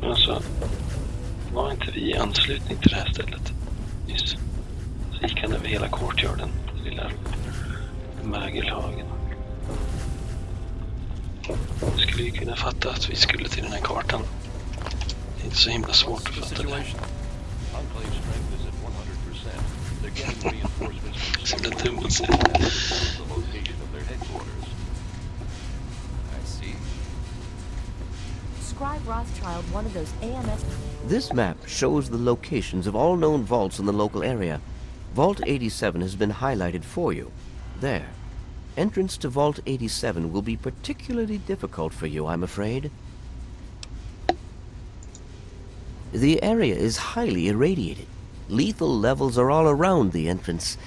Alltså, var inte vi i anslutning till det här stället nyss? Så gick han över hela courtyarden, den lilla mögelhagen. Jag skulle ju kunna fatta att vi skulle till den här kartan. Det är inte så himla svårt att fatta det. Så det är dumt att säga. Scribe Rothschild, one of those AMS... This map shows the locations of all known vaults in the local area. Vault 87 has been highlighted for you. There. Entrance to Vault 87 will be particularly difficult for you, I'm afraid. The area is highly irradiated. Lethal levels are all around the entrance.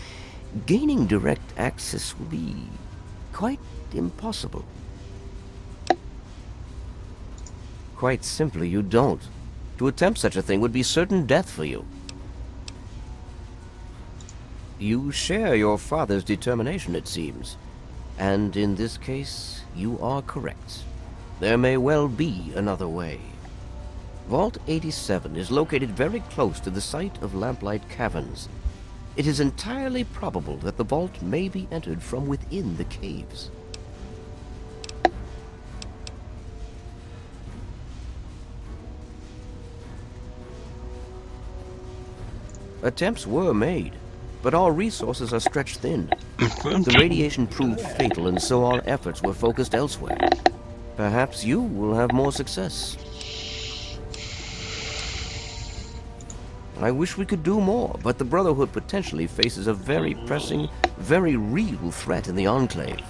Gaining direct access will be quite impossible. Quite simply, you don't. To attempt such a thing would be certain death for you. You share your father's determination, it seems. And in this case, you are correct. There may well be another way. Vault 87 is located very close to the site of Lamplight Caverns. It is entirely probable that the vault may be entered from within the caves. Attempts were made, but all resources are stretched thin. The radiation proved fatal, and so our efforts were focused elsewhere. Perhaps you will have more success. I wish we could do more, but the Brotherhood potentially faces a very pressing, very real threat in the Enclave.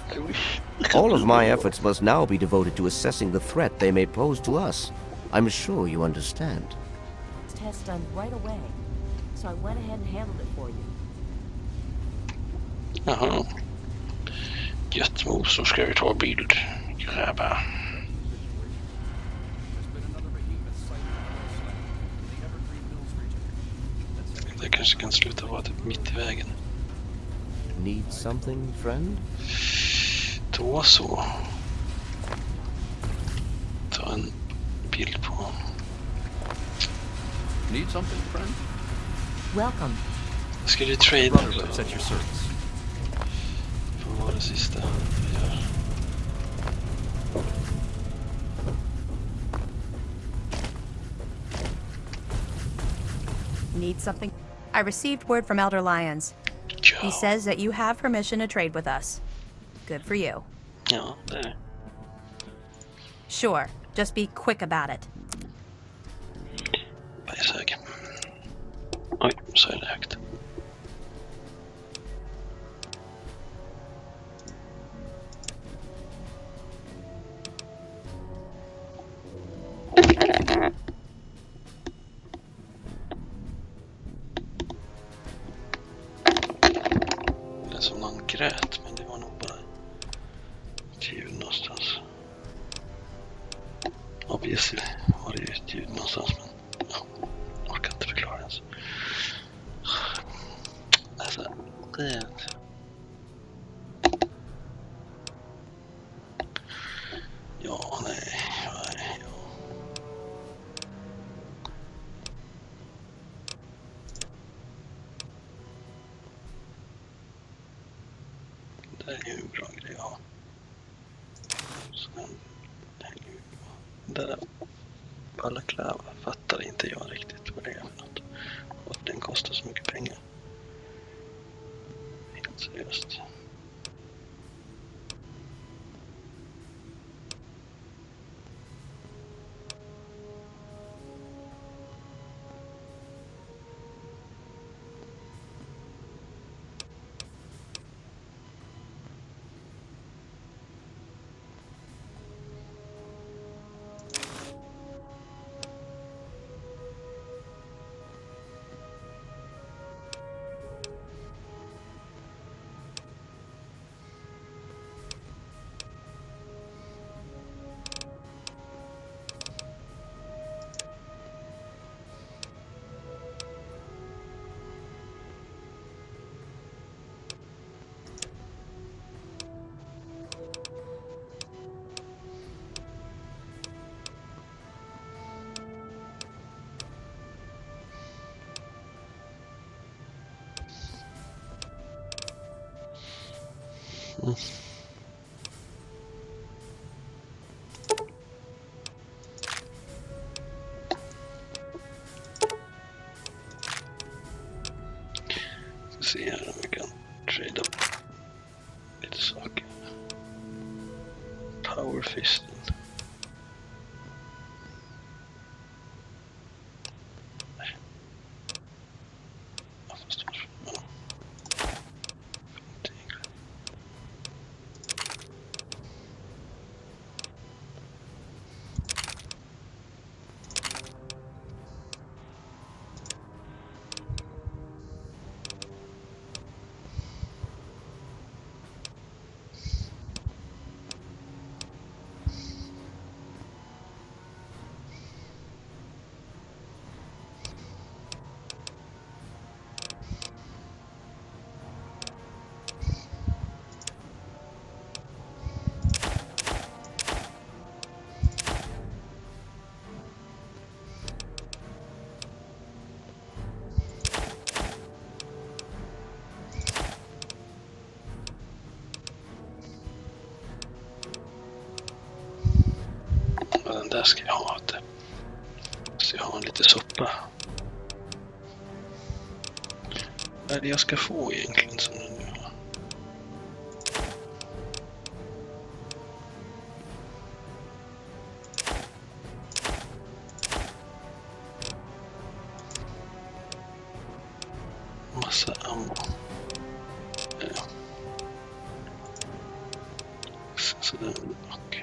All of my efforts must now be devoted to assessing the threat they may pose to us. I'm sure you understand. Test done right away, so I went ahead and handled it for you. Jaha. Gött move, så ska vi ta bild. Grabba. Det kanske kan sluta vara typ mitt i vägen. Need something, friend? Då så. Ta en bild på honom. Need something, friend? Welcome. Ska du trade? Brotherhood, at your service. det sista jag gör. Need something? I received word from Elder Lyons. He says that you have permission to trade with us. Good for you. Ja, det är det. Sure, just be quick about it. Bajshög. Oj, så är det högt. Det är som någon grät, men det var nog bara ett ljud någonstans. Obviously var det ju ett ljud någonstans, men ja, jag orkar inte förklara ens. Alltså, det... Ja, nej, ja. Det är ju en bra grej att ha. Sen, det där balaklava fattar inte jag riktigt vad det är för något. Och att den kostar så mycket pengar. Helt seriöst. Mm. Ska se här om vi kan trada lite saker. Power fisten. Den där ska jag ha det. Så jag har lite soppa. Vad är det jag ska få egentligen som den nu har? Massa ammo. Så den och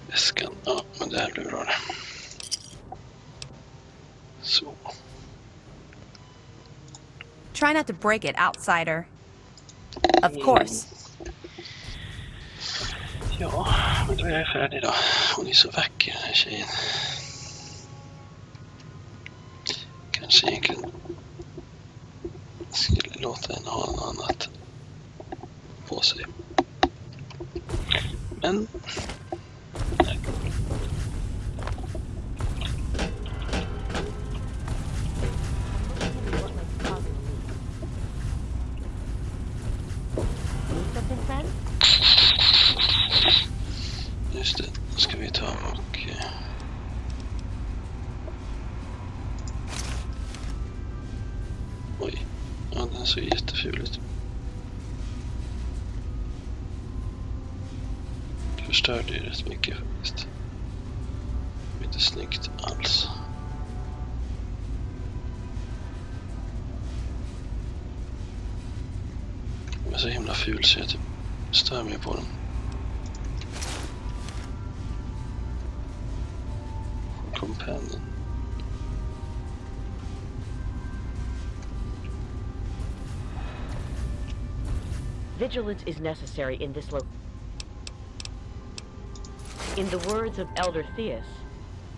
väskan. Ja, men det här blir bra det. Så. Try not to break it, outsider. Of course. Ja, men då är jag färdig då. Hon är så vacker, den här tjejen. Kanske egentligen skulle låta henne ha något annat på sig. Men nej. Need something, Just det, då ska vi ta och... Oj, ja, den ser jätteful ut. Det förstörde ju rätt mycket faktiskt. Det är inte snyggt alls. Den är så himla ful så jag typ stör mig på den. Companion. Vigilance is necessary in this In the words of Elder Theus,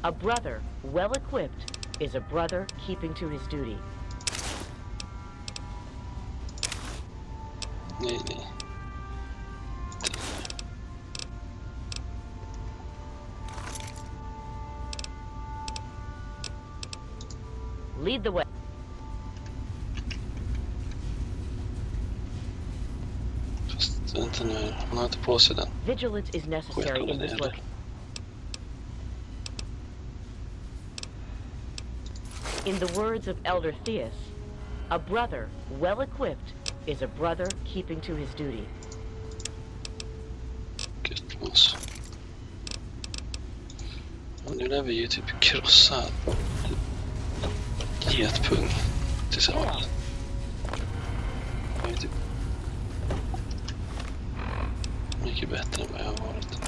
a brother well equipped is a brother keeping to his duty. Nej, nej. Lead the way. Fast vänta nu, hon har inte på sig den. Vigilance is necessary in this location. In the words of Elder Theus, a brother well equipped is a brother keeping to his duty. Gött, och nu lär vi ju typ krossa getpung tillsammans. Det är typ mycket bättre än vad jag har varit.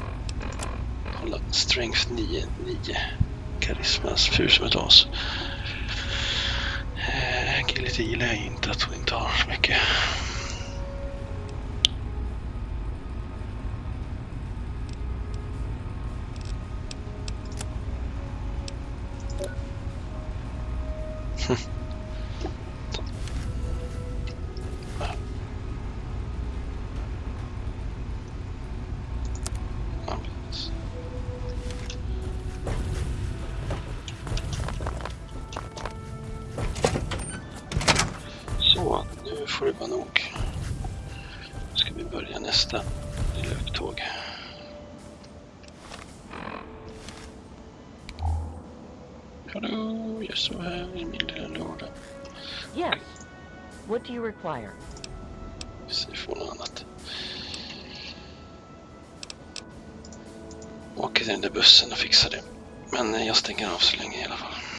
Kolla, strength 9, karismas, ful som ett as. Agility gillar jag inte att hon inte har så mycket. Så, nu får det vara nog. Nu ska vi börja nästa lilla upptåg. Hallå, jag står här i min lilla låda. Yes. What do you require? Vi får något annat. Åker till den där bussen och fixar det. Men jag stänger av så länge i alla fall.